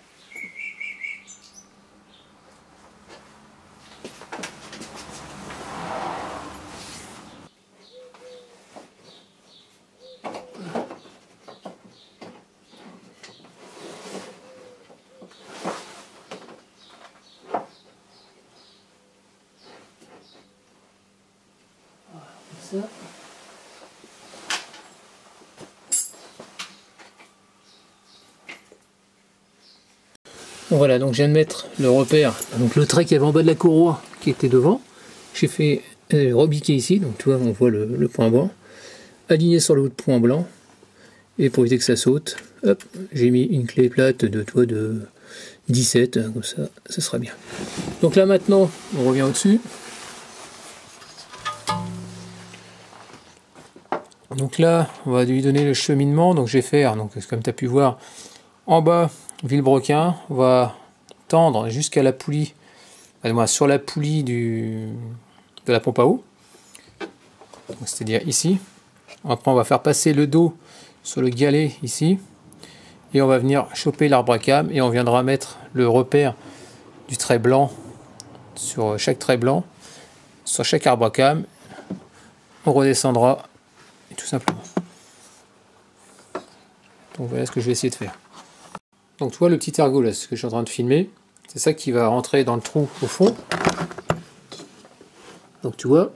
S1: Ça. Voilà, donc je viens de mettre le repère, donc le trait qui avait en bas de la courroie qui était devant. J'ai fait rebiquer ici, donc tu vois, on voit le point blanc, aligné sur le point blanc, et pour éviter que ça saute, hop, j'ai mis une clé plate de 17, comme ça sera bien. Donc là maintenant, on revient au-dessus. Donc là, on va lui donner le cheminement. Donc je vais faire, donc, comme tu as pu voir, en bas, vilebrequin, on va tendre jusqu'à la poulie, sur la poulie de la pompe à eau. C'est-à-dire ici. Après, on va faire passer le dos sur le galet ici. Et on va venir choper l'arbre à cames et on viendra mettre le repère du trait blanc sur chaque trait blanc, sur chaque arbre à cames. On redescendra. Tout simplement. Donc voilà ce que je vais essayer de faire. Donc tu vois le petit ergot là, ce que je suis en train de filmer, c'est ça qui va rentrer dans le trou au fond. Donc tu vois,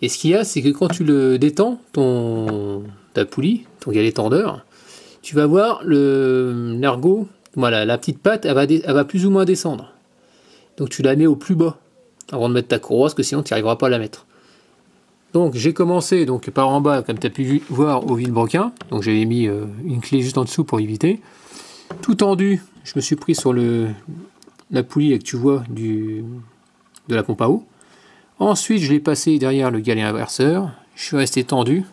S1: et ce qu'il y a, c'est que quand tu le détends, ta poulie, ton galet tendeur, tu vas voir l'ergot, voilà, la petite patte, elle va plus ou moins descendre. Donc tu la mets au plus bas avant de mettre ta courroie, parce que sinon tu n'y arriveras pas à la mettre.
S2: Donc j'ai commencé donc par en bas, comme tu as pu voir, au vilebrequin. Donc j'avais mis une clé juste en dessous pour éviter. Tout tendu, je me suis pris sur la poulie que tu vois de la pompe à eau. Ensuite, je l'ai passé derrière le galet inverseur. Je suis resté tendu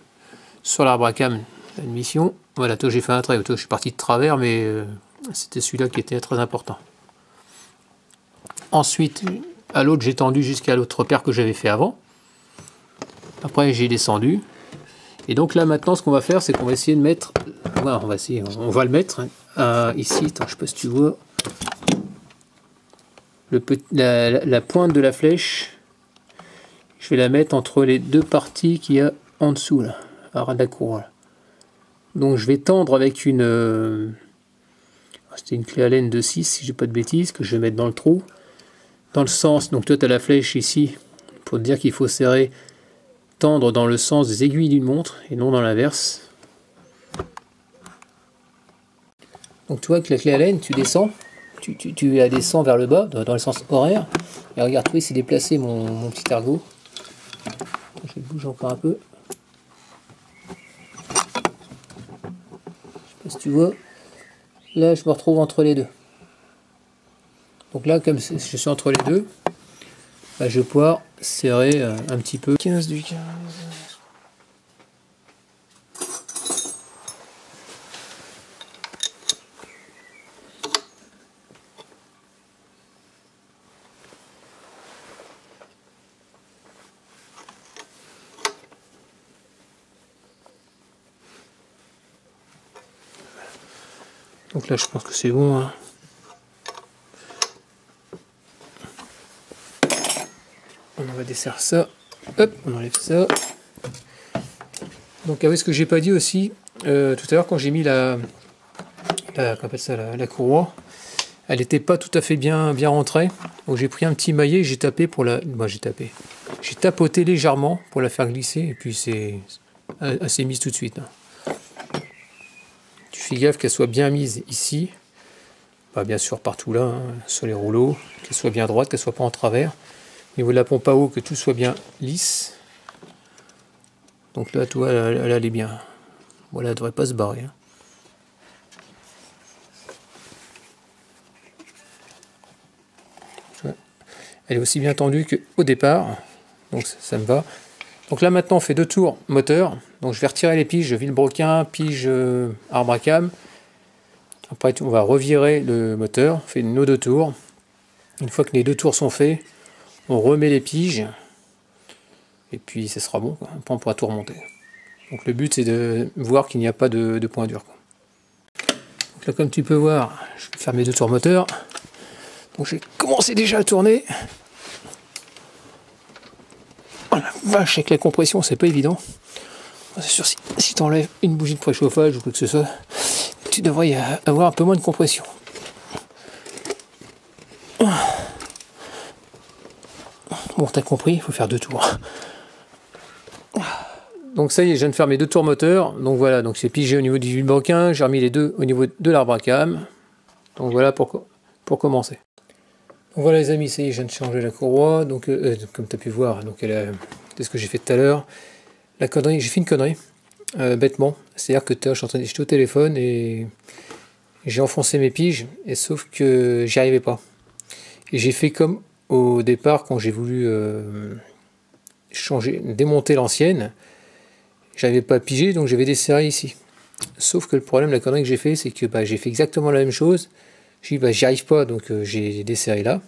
S2: sur l'arbre à cam d'admission. Voilà, toi j'ai fait un trait. Toi je suis parti de travers, mais c'était celui-là qui était très important. Ensuite, à l'autre, j'ai tendu jusqu'à l'autre paire que j'avais fait avant. Après, j'ai descendu. Et donc là, maintenant, ce qu'on va faire, c'est qu'on va essayer de mettre... Voilà, on va le mettre ici. Attends, je sais pas si tu vois. La pointe de la flèche, je vais la mettre entre les deux parties qu'il y a en dessous, là, à ras de la courroie. Donc je vais tendre avec une... C'était une clé Allen de 6, si j'ai pas de bêtises, que je vais mettre dans le trou. Dans le sens, donc toi tu as la flèche ici, pour te dire qu'il faut serrer, tendre dans le sens des aiguilles d'une montre, et non dans l'inverse. Donc tu vois que la clé Allen, tu descends, tu la descends vers le bas, dans le sens horaire. Et regarde, tu vois, c'est déplacé mon petit ergot. Je le bouge encore un peu. Je sais pas si tu vois. Là, je me retrouve entre les deux. Donc là, comme je suis entre les deux, bah, je vais pouvoir serrer un petit peu. 15 du 15. Donc là, je pense que c'est bon. Hein. On va desserrer ça. Hop, on enlève ça. Donc, ah oui, ce que j'ai pas dit aussi, tout à l'heure, quand j'ai mis la courroie, elle n'était pas tout à fait bien rentrée. Donc, j'ai pris un petit maillet, j'ai tapé pour la. Moi, j'ai tapoté légèrement pour la faire glisser, et puis elle s'est mise tout de suite. Hein. Tu fais gaffe qu'elle soit bien mise ici. Pas bien sûr partout là, hein, sur les rouleaux, qu'elle soit bien droite, qu'elle soit pas en travers. Au niveau de la pompe à eau, que tout soit bien lisse. Donc là, toi, elle est bien. Voilà, elle devrait pas se barrer. Hein. Elle est aussi bien tendue qu'au départ. Donc ça me va. Donc là, maintenant, on fait 2 tours moteur. Donc je vais retirer les piges vilebrequin, pige arbre à cam. Après, on va revirer le moteur. On fait nos 2 tours. Une fois que les 2 tours sont faits, on remet les piges. Et puis, ça sera bon. Quoi. Après, on pourra tout remonter. Donc le but, c'est de voir qu'il n'y a pas de point dur. Quoi. Donc là, comme tu peux voir, je vais faire mes 2 tours moteur. Donc j'ai commencé déjà à tourner. Oh la vache, avec la compression, c'est pas évident. C'est sûr, si tu enlèves une bougie de préchauffage ou quoi que ce soit, tu devrais avoir un peu moins de compression. Bon, t'as compris, il faut faire 2 tours. Donc ça y est, je viens de faire mes 2 tours moteurs. Donc voilà, donc c'est pigé au niveau du vilebrequin. J'ai remis les 2 au niveau de l'arbre à cam. Donc voilà pour commencer. Donc voilà les amis, ça y est, je viens de changer la courroie. Donc comme tu as pu voir, donc c'est ce que j'ai fait tout à l'heure. La connerie, j'ai fait une connerie, bêtement. C'est-à-dire que j'étais au téléphone et j'ai enfoncé mes piges, et sauf que j'y arrivais pas. Et j'ai fait comme au départ quand j'ai voulu démonter l'ancienne. J'avais pas pigé, donc j'avais desserré ici. Sauf que le problème, la connerie que j'ai fait, c'est que j'ai fait exactement la même chose. J'ai dit, j'y arrive pas, donc j'ai desserré là.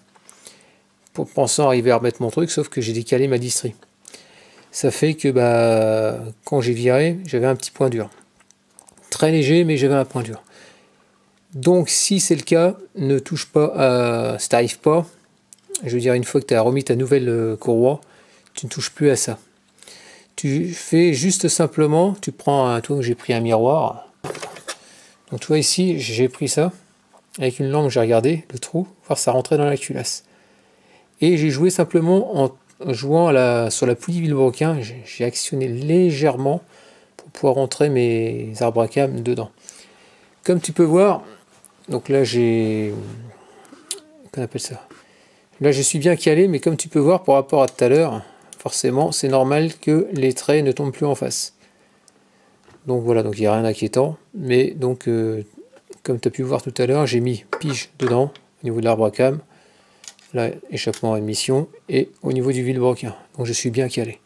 S2: Pensant arriver à remettre mon truc, sauf que j'ai décalé ma distrie. Ça fait que quand j'ai viré, j'avais un petit point dur. Très léger, mais j'avais un point dur. Donc si c'est le cas, ne touche pas à... Si t'arrives pas, je veux dire, une fois que tu as remis ta nouvelle courroie, tu ne touches plus à ça. Tu fais juste simplement, tu prends toi, j'ai pris un miroir. Donc tu vois ici, j'ai pris ça. Avec une lampe, j'ai regardé le trou, voir ça rentrait dans la culasse. Et j'ai joué simplement en jouant sur la poulie vilebrequin, j'ai actionné légèrement pour pouvoir rentrer mes arbres à cam dedans. Comme tu peux voir, donc là qu'on appelle ça. Là je suis bien calé, mais comme tu peux voir par rapport à tout à l'heure, forcément c'est normal que les traits ne tombent plus en face. Donc voilà, donc il n'y a rien d'inquiétant, mais donc comme tu as pu voir tout à l'heure, j'ai mis pige dedans, au niveau de l'arbre à cam, là, échappement à émission, et au niveau du vilebrequin. Donc je suis bien calé.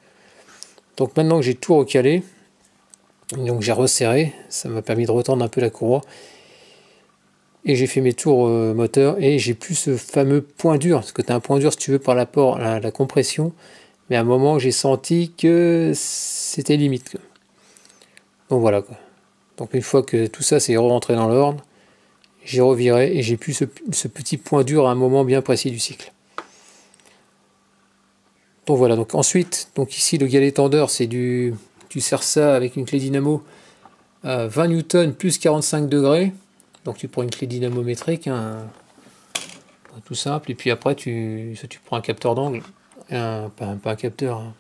S2: Donc maintenant que j'ai tout recalé, donc j'ai resserré, ça m'a permis de retendre un peu la courroie, et j'ai fait mes tours moteur, et j'ai plus ce fameux point dur, parce que tu as un point dur si tu veux par rapport à la compression, mais à un moment j'ai senti que c'était limite, quoi. Donc voilà, quoi. Donc une fois que tout ça s'est rentré dans l'ordre, j'ai reviré et j'ai plus ce petit point dur à un moment bien précis du cycle. Donc voilà, donc ensuite, donc ici le galet tendeur, c'est tu sers ça avec une clé dynamo à 20 newtons plus 45 degrés. Donc tu prends une clé dynamométrique, hein, tout simple, et puis après tu prends un capteur d'angle, pas un capteur, hein,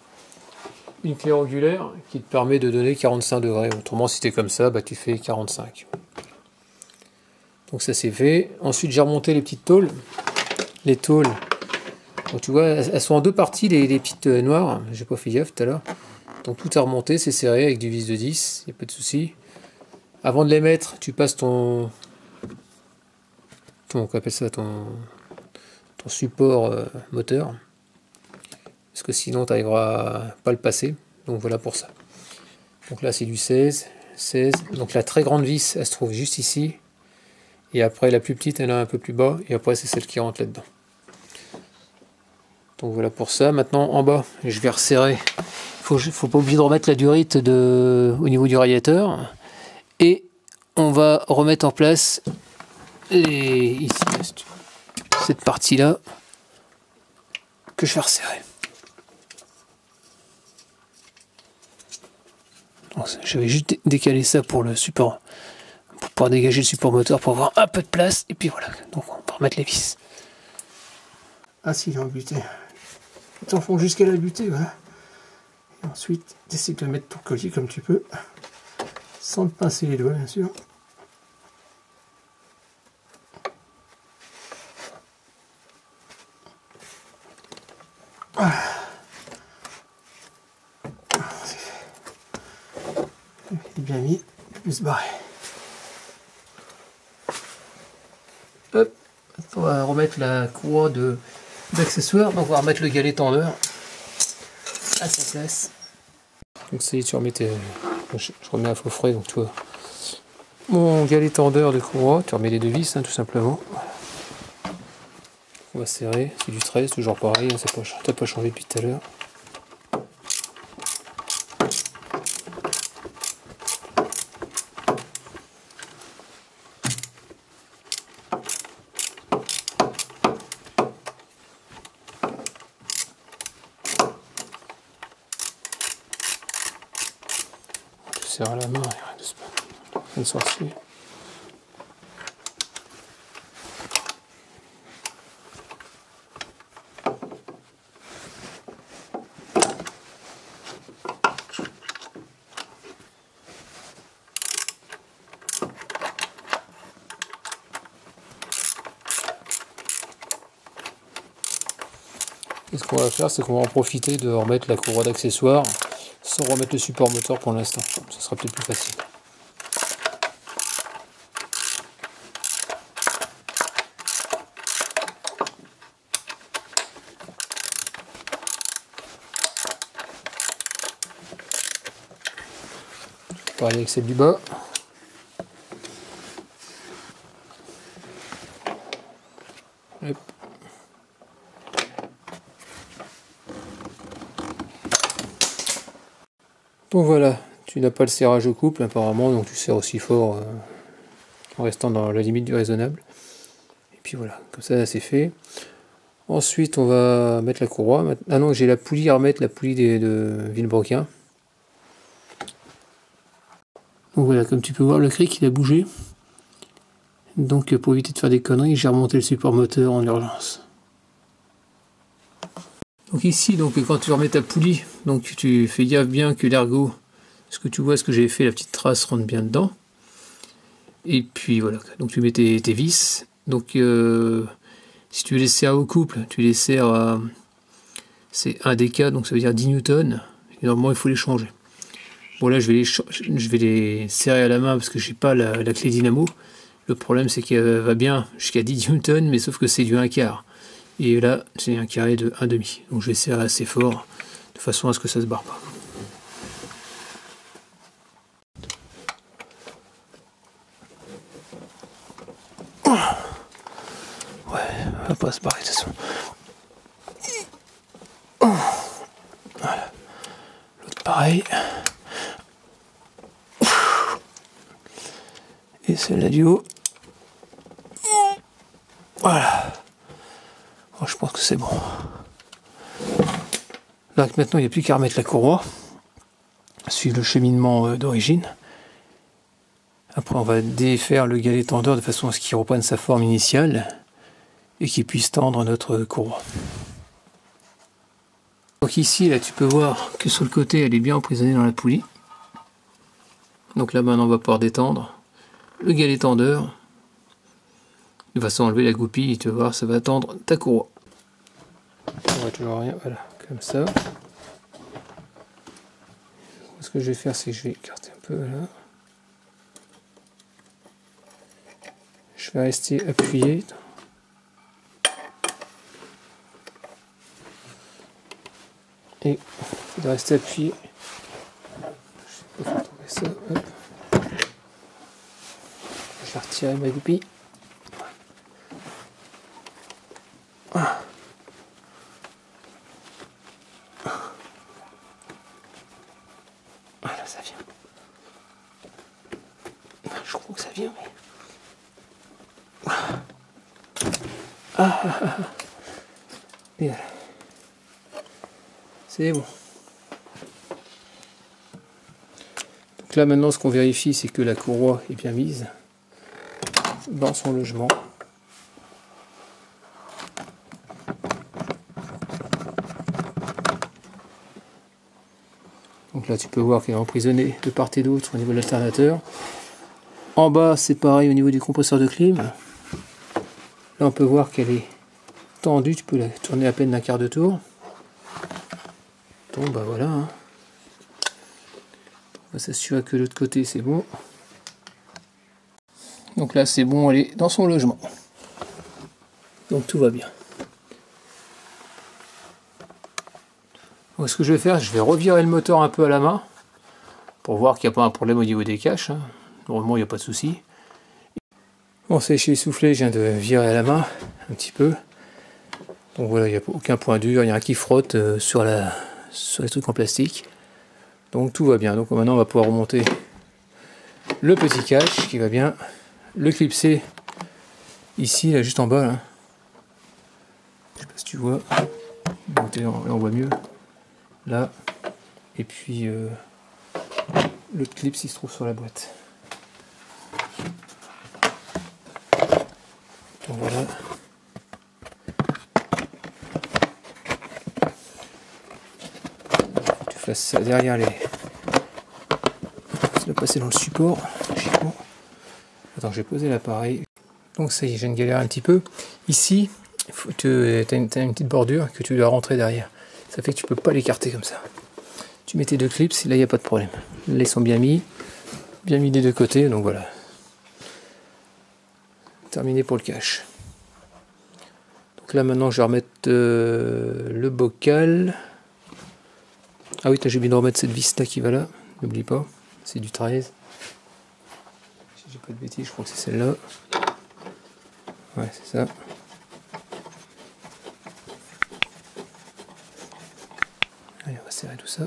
S2: une clé angulaire qui te permet de donner 45 degrés. Autrement, si tu es comme ça, bah, tu fais 45. Donc ça c'est fait. Ensuite j'ai remonté les petites tôles. Les tôles, donc, tu vois, elles sont en deux parties, les petites noires. J'ai pas fait gaffe tout à l'heure. Donc tout est remonté, c'est serré avec du vis de 10, il n'y a pas de souci. Avant de les mettre, tu passes ton support moteur. Parce que sinon tu n'arriveras pas à le passer. Donc voilà pour ça. Donc là c'est du 16. Donc la très grande vis, elle se trouve juste ici. Et après la plus petite, elle est un peu plus bas. Et après c'est celle qui rentre là-dedans. Donc voilà pour ça. Maintenant en bas, je vais resserrer. Faut pas oublier de remettre la durite au niveau du radiateur. Et on va remettre en place ici, cette partie-là que je vais resserrer. Donc, je vais juste décaler ça pour le support, pour pouvoir dégager le support moteur pour avoir un peu de place. Et puis voilà, donc on va remettre les vis. Ah si, il est en butée. T'enfonces jusqu'à la butée, voilà. Et ensuite, t'essaies de mettre ton collier comme tu peux, sans te pincer les doigts, bien sûr. Ah. C'est fait. Il est bien mis, je peux se barrer. Hop, on va remettre la courroie d'accessoires. Donc on va remettre le galet tendeur à sa place. Donc ça y est, tu remets je remets à faux frais, donc tu vois mon galet tendeur de courroie, tu remets les deux vis, hein, tout simplement. On va serrer, c'est du 13, toujours pareil, hein, t'as pas changé depuis tout à l'heure. Serre à la main, rien de sorcier. Et ce qu'on va faire, c'est qu'on va en profiter de remettre la courroie d'accessoires sans remettre le support moteur pour l'instant. Ce sera peut-être plus facile. Pareil avec celle du bas. Hop. Donc voilà, tu n'as pas le serrage au couple apparemment, donc tu serres aussi fort en restant dans la limite du raisonnable. Et puis voilà, comme ça c'est fait. Ensuite on va mettre la courroie. Ah non, j'ai la poulie à remettre, la poulie de vilebrequin. Donc voilà, comme tu peux voir, le cric il a bougé. Donc pour éviter de faire des conneries, j'ai remonté le support moteur en urgence. Donc ici, donc quand tu remets ta poulie, donc tu fais gaffe bien que l'ergot, ce que tu vois, ce que j'ai fait, la petite trace rentre bien dedans. Et puis voilà, donc tu mets tes vis. Donc si tu les serres au couple, tu les serres à c'est 1 dk, donc ça veut dire 10 newtons. Et normalement, il faut les changer. Bon, là, je vais les serrer à la main parce que j'ai pas la clé dynamo. Le problème, c'est qu'elle va bien jusqu'à 10 newtons, mais sauf que c'est du 1/4. Et là, c'est un carré de 1,5. Donc, je vais serrer assez fort, de façon à ce que ça se barre pas. Ouais, elle va pas se barrer de toute façon. Voilà. L'autre pareil. Et celle-là du haut. Voilà. Oh, je pense que c'est bon. Là, maintenant, il n'y a plus qu'à remettre la courroie. Suivre le cheminement d'origine. Après, on va défaire le galet tendeur de façon à ce qu'il reprenne sa forme initiale et qu'il puisse tendre notre courroie. Donc ici, là, tu peux voir que sur le côté, elle est bien emprisonnée dans la poulie. Donc là, maintenant, on va pouvoir détendre le galet tendeur de façon à enlever la goupille et tu vas voir, ça va tendre ta courroie. On va toujours rien, voilà, comme ça. Ce que je vais faire, c'est que je vais écarter un peu là. Je vais rester appuyé. Et il va rester appuyé. Je sais pas trouver ça. Hop. Je vais retirer ma goupille. Voilà, ça vient. Je crois que ça vient, mais. Et voilà. C'est bon. Donc là maintenant ce qu'on vérifie c'est que la courroie est bien mise dans son logement. Donc là tu peux voir qu'elle est emprisonnée de part et d'autre au niveau de l'alternateur. En bas c'est pareil au niveau du compresseur de clim. Là on peut voir qu'elle est tendue, tu peux la tourner à peine d'un quart de tour. Bon bah voilà. Hein. On va s'assurer que de l'autre côté c'est bon. Donc là c'est bon, elle est dans son logement. Donc tout va bien. Donc ce que je vais faire, je vais revirer le moteur un peu à la main pour voir qu'il n'y a pas un problème au niveau des caches. Hein. Normalement il n'y a pas de souci. Bon, c'est chez soufflé, je viens de virer à la main un petit peu. Donc voilà, il n'y a aucun point dur, il y a un qui frotte sur les trucs en plastique. Donc tout va bien. Donc maintenant on va pouvoir remonter le petit cache qui va bien, le clipser ici, là juste en bas. Là. Je sais pas si tu vois. Donc, là on voit mieux. Là. Et puis l'autre clip il se trouve sur la boîte. Donc voilà. Tu fasses ça derrière les. Ça doit passer dans le support. Attends, j'ai posé l'appareil. Donc ça y est, je viens de galérer un petit peu. Ici, tu as une petite bordure que tu dois rentrer derrière. Ça fait que tu peux pas l'écarter comme ça. Tu mets tes deux clips, là il n'y a pas de problème. Là ils sont bien mis des deux côtés, donc voilà. Terminé pour le cache. Donc là maintenant je vais remettre le bocal. Ah oui, j'ai oublié de remettre cette vis là qui va là. N'oublie pas, c'est du 13. Si j'ai pas de bêtises, je crois que c'est celle-là. Ouais, c'est ça. Allez, on va serrer tout ça.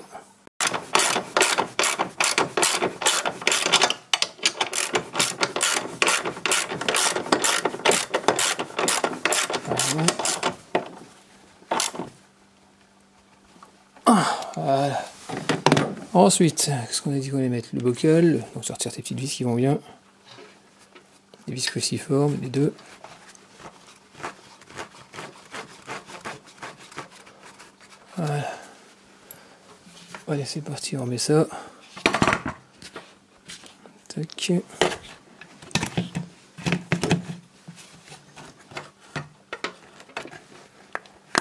S2: Voilà. Ensuite, qu'est-ce qu'on a dit qu'on allait mettre? Le bocal, donc sortir tes petites vis qui vont bien. Les vis cruciformes, les deux. Voilà. Allez, c'est parti, on remet ça. Tac.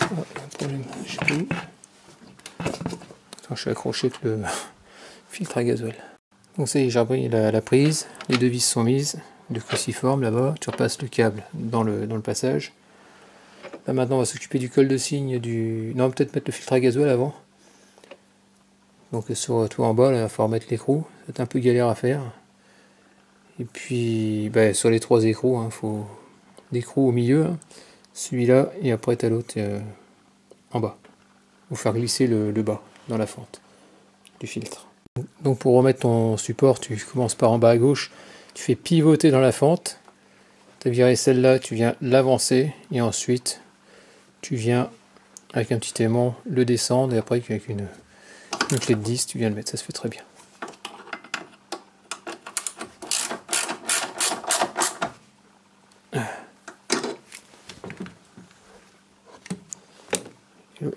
S2: Oh, un problème, je sais plus. Attends, je suis accroché avec le filtre à gasoil. Donc ça y est, j'ai repris la prise, les deux vis sont mises, le cruciforme là-bas, tu repasses le câble dans le passage. Là maintenant on va s'occuper du col de cygne, non, peut-être mettre le filtre à gasoil avant. Donc sur tout en bas, là, il va falloir mettre l'écrou, c'est un peu galère à faire. Et puis sur les trois écrous, il faut l'écrou au milieu, hein, celui-là, et après t'as l'autre en bas. Pour faire glisser le bas dans la fente du filtre. Donc pour remettre ton support, tu commences par en bas à gauche, tu fais pivoter dans la fente, tu as viré celle-là, tu viens l'avancer, et ensuite tu viens avec un petit aimant le descendre, et après avec une clé de 10 tu viens le mettre, ça se fait très bien.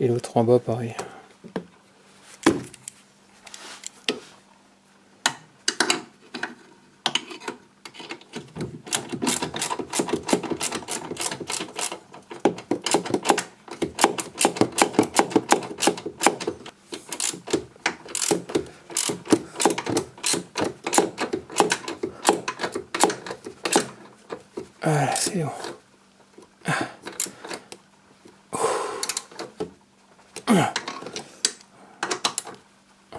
S2: Et l'autre en bas pareil. Voilà, c'est bon.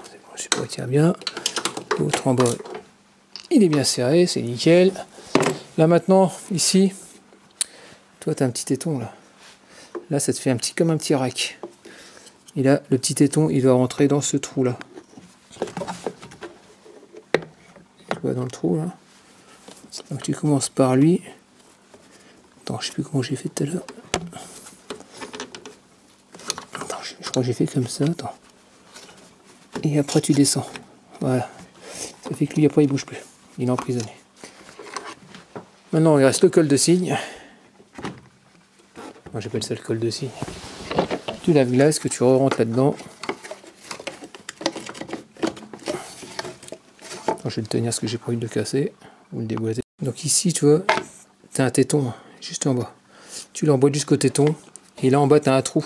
S2: C'est bon, je sais pas, il tient bien. L'autre en bas, il est bien serré, c'est nickel. Là maintenant, ici, toi tu as un petit téton là. Là ça te fait comme un petit rack. Et là, le petit téton, il doit rentrer dans ce trou là. Tu vois dans le trou là. Donc tu commences par lui. Attends, je sais plus comment j'ai fait tout à l'heure. Attends, je crois que j'ai fait comme ça. Attends. Et après tu descends. Voilà. Ça fait que lui après il bouge plus. Il est emprisonné. Maintenant il reste le col de cygne. Moi j'appelle ça le col de cygne. Tu lave-glace que tu re-rentres là-dedans. Je vais le tenir parce que j'ai pas envie de le casser ou le déboîter. Donc ici tu vois, tu as un téton juste en bas. Tu l'emboîtes jusqu'au téton et là en bas tu as un trou.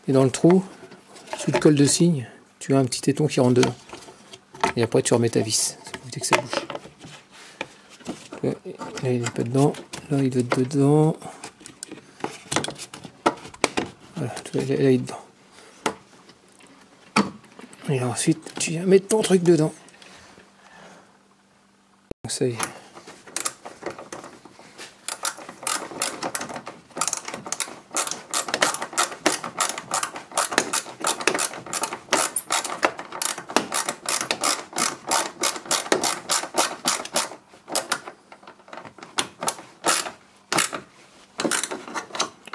S2: Et dans le trou, sous le col de cygne, tu as un petit téton qui rentre dedans. Et après tu remets ta vis. C'est pour éviter que ça bouge. Là il n'est pas dedans. Là il doit être dedans. Voilà, là il est dedans. Et là, ensuite tu viens mettre ton truc dedans. Donc ça y est.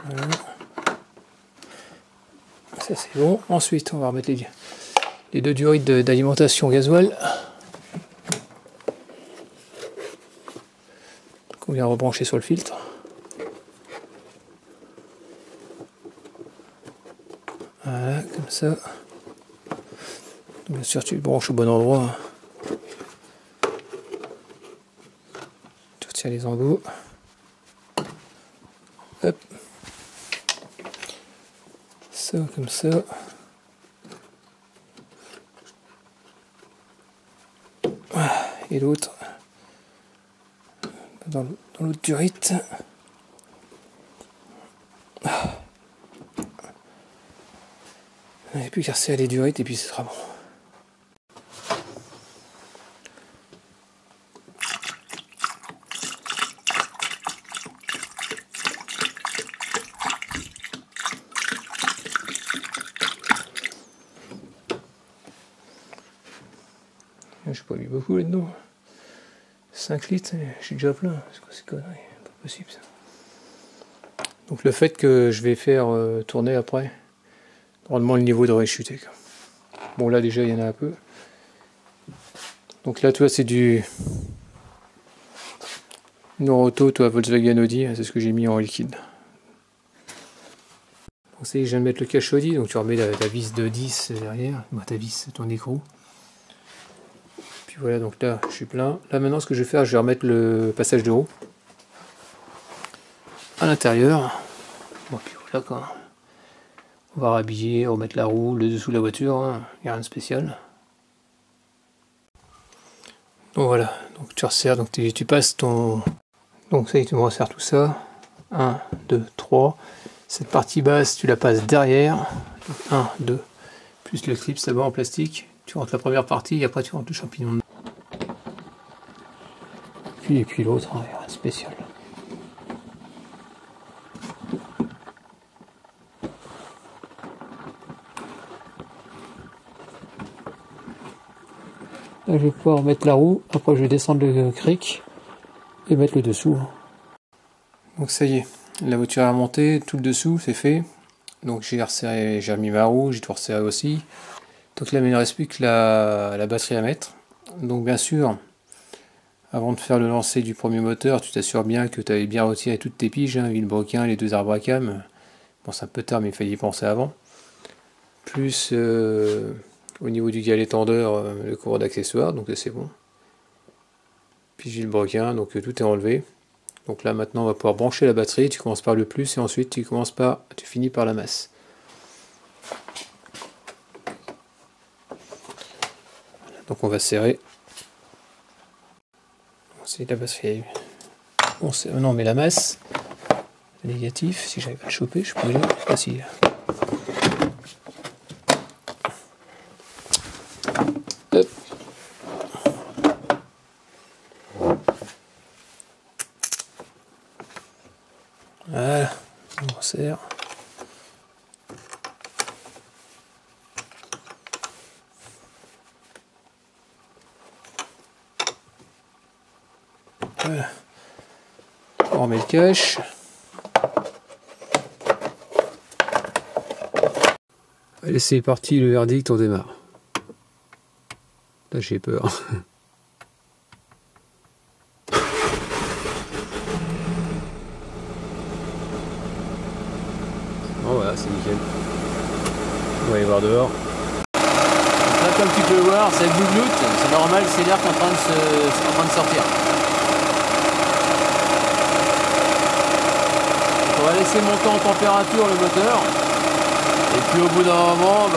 S2: Voilà. Ça c'est bon. Ensuite on va remettre les deux durites d'alimentation gasoil. Qu'on vient rebrancher sur le filtre. Voilà, comme ça. Bien sûr tu le branches au bon endroit. Tu retires les embouts. Hop. Ça comme ça. Et l'autre dans l'autre durite. Il n'y a plus qu'à resserrer les durites et puis ce sera bon. Je n'ai pas mis beaucoup là-dedans. 5 litres, je suis déjà plein. C'est quoi ces conneries? Pas possible ça. Donc le fait que je vais faire tourner après, normalement le niveau devrait chuter. Bon là déjà il y en a un peu. Donc là tu vois c'est du Noroto, toi Volkswagen Audi, c'est ce que j'ai mis en liquide. Donc c'est que je viens de mettre le cache Audi, donc tu remets ta vis de 10 derrière, ta vis, ton écrou. Voilà, donc là je suis plein. Là maintenant ce que je vais faire, je vais remettre le passage de haut à l'intérieur. Bon, puis voilà, quand On va rhabiller, remettre la roue, le dessous de la voiture, hein. Il n'y a rien de spécial. Donc voilà, donc tu resserres, donc tu passes ton... Donc ça y est, tu me resserres tout ça. 1, 2, 3. Cette partie basse, tu la passes derrière. Donc 1, 2. Plus le clip d'abord en plastique. Tu rentres la première partie et après tu rentres le champignon. Et puis l'autre, hein, rien de spécial. Là, je vais pouvoir mettre la roue, après je vais descendre le cric et mettre le dessous. Donc ça y est, la voiture est remontée, tout le dessous c'est fait. Donc j'ai resserré, j'ai remis ma roue, j'ai tout resserré aussi. Donc là il ne reste plus que la batterie à mettre. Donc bien sûr, avant de faire le lancer du premier moteur, tu t'assures bien que tu avais bien retiré toutes tes piges, hein, vilebrequin, les 2 arbres à cam. Bon c'est un peu tard mais il fallait y penser avant. Plus au niveau du galet tendeur, le courroie d'accessoires, donc c'est bon. Puis vilebrequin, donc tout est enlevé. Donc là maintenant on va pouvoir brancher la batterie, tu commences par le plus et ensuite tu finis par la masse. Donc on va serrer. C'est la batterie. Non mais la masse, négatif, si j'arrive à le choper, je peux aller. Facile. Hop. Voilà, on serre. Voilà. On remet le cache. Allez, c'est parti, le verdict, on démarre. Là, j'ai peur. Bon, voilà, c'est nickel. On va aller voir dehors. Là, comme tu peux voir, ça glougloute, c'est normal, c'est l'air qui est en train de sortir. Donc, on va laisser monter en température le moteur. Et puis au bout d'un moment,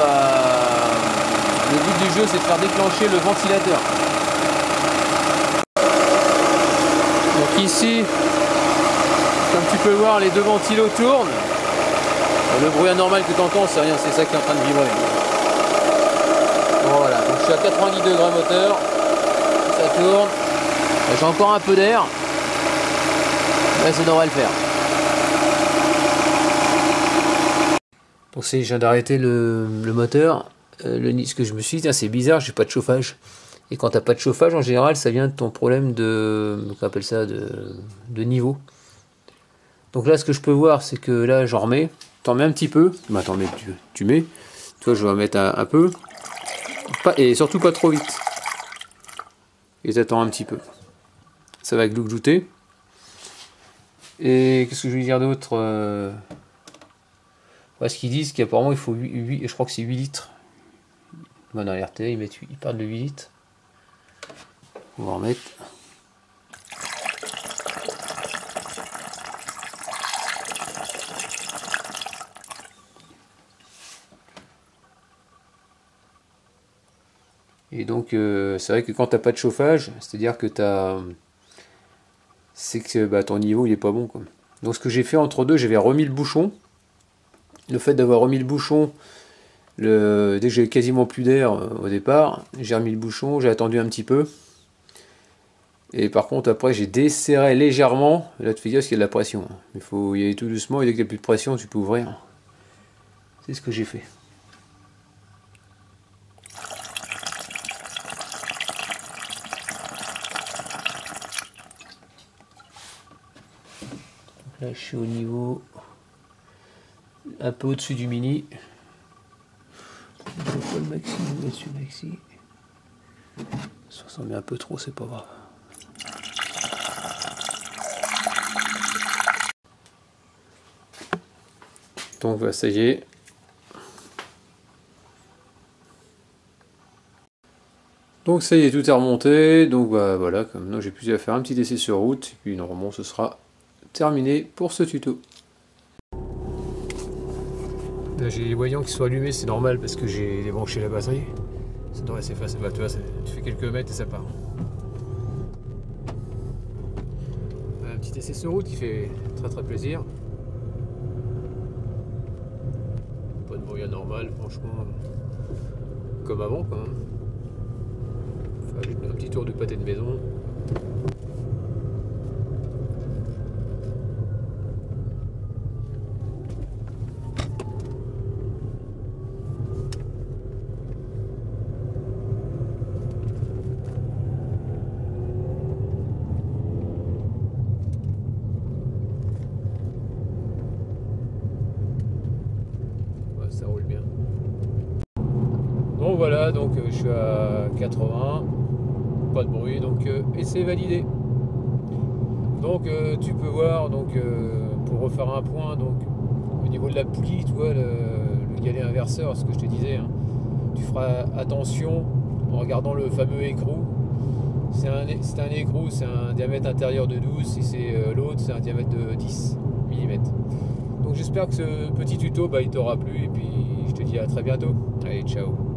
S2: le but du jeu c'est de faire déclencher le ventilateur. Donc ici, comme tu peux voir, les 2 ventilos tournent. Le bruit anormal que tu entends, c'est rien, c'est ça qui est en train de vibrer. Bon, voilà, donc je suis à 90 degrés moteur, ça tourne. J'ai encore un peu d'air, mais ça devrait le faire. Donc je viens d'arrêter le moteur. Ce que je me suis dit, c'est bizarre, j'ai pas de chauffage. Et quand t'as pas de chauffage, en général, ça vient de ton problème qu'on appelle ça de niveau. Donc là, ce que je peux voir, c'est que là, j'en remets. T'en mets un petit peu. Bah, t'en mets, tu mets. Toi, je vais en mettre un peu. Et surtout pas trop vite. Et t'attends un petit peu. Ça va glouglouter. Et qu'est-ce que je veux dire d'autre ce qu'ils disent, qu'apparemment il faut 8, je crois que c'est 8 litres. Dans l'RT, ils parlent de 8 litres. On va en mettre. Et donc c'est vrai que quand t'as pas de chauffage, c'est-à-dire que c'est que ton niveau il est pas bon quoi. Donc ce que j'ai fait entre deux, j'avais remis le bouchon. Le fait d'avoir remis le bouchon, dès que j'avais quasiment plus d'air au départ, j'ai remis le bouchon, j'ai attendu un petit peu. Et par contre après j'ai desserré légèrement. Là tu fais gaffe parce qu'il y a de la pression. Il faut y aller tout doucement et dès qu'il n'y a plus de pression tu peux ouvrir. C'est ce que j'ai fait. Donc là je suis au niveau un peu au-dessus du mini. Je vois le maxi, au-dessus du maxi. Ça s'en met un peu trop, c'est pas grave. Donc voilà, ça y est. Donc ça y est, tout est remonté. Donc voilà, comme maintenant j'ai plus à faire un petit essai sur route. Et puis normalement ce sera terminé pour ce tuto.
S1: Là j'ai les voyants qui sont allumés, c'est normal parce que j'ai débranché la batterie. Ça devrait s'effacer, bah, tu vois, tu fais quelques mètres et ça part. Un petit essai sur route qui fait très plaisir. Pas de bruit anormal, franchement, comme avant quand même. Enfin, un petit tour du pâté de maison. Ça roule bien. Bon voilà, donc je suis à 80, pas de bruit, donc et c'est validé. Donc tu peux voir, donc pour refaire un point, donc au niveau de la poulie, tu vois le galet inverseur, ce que je te disais, hein, tu feras attention en regardant le fameux écrou. C'est un écrou, c'est un diamètre intérieur de 12, si c'est l'autre, c'est un diamètre de 10 mm. Donc j'espère que ce petit tuto il t'aura plu et puis je te dis à très bientôt. Allez, ciao.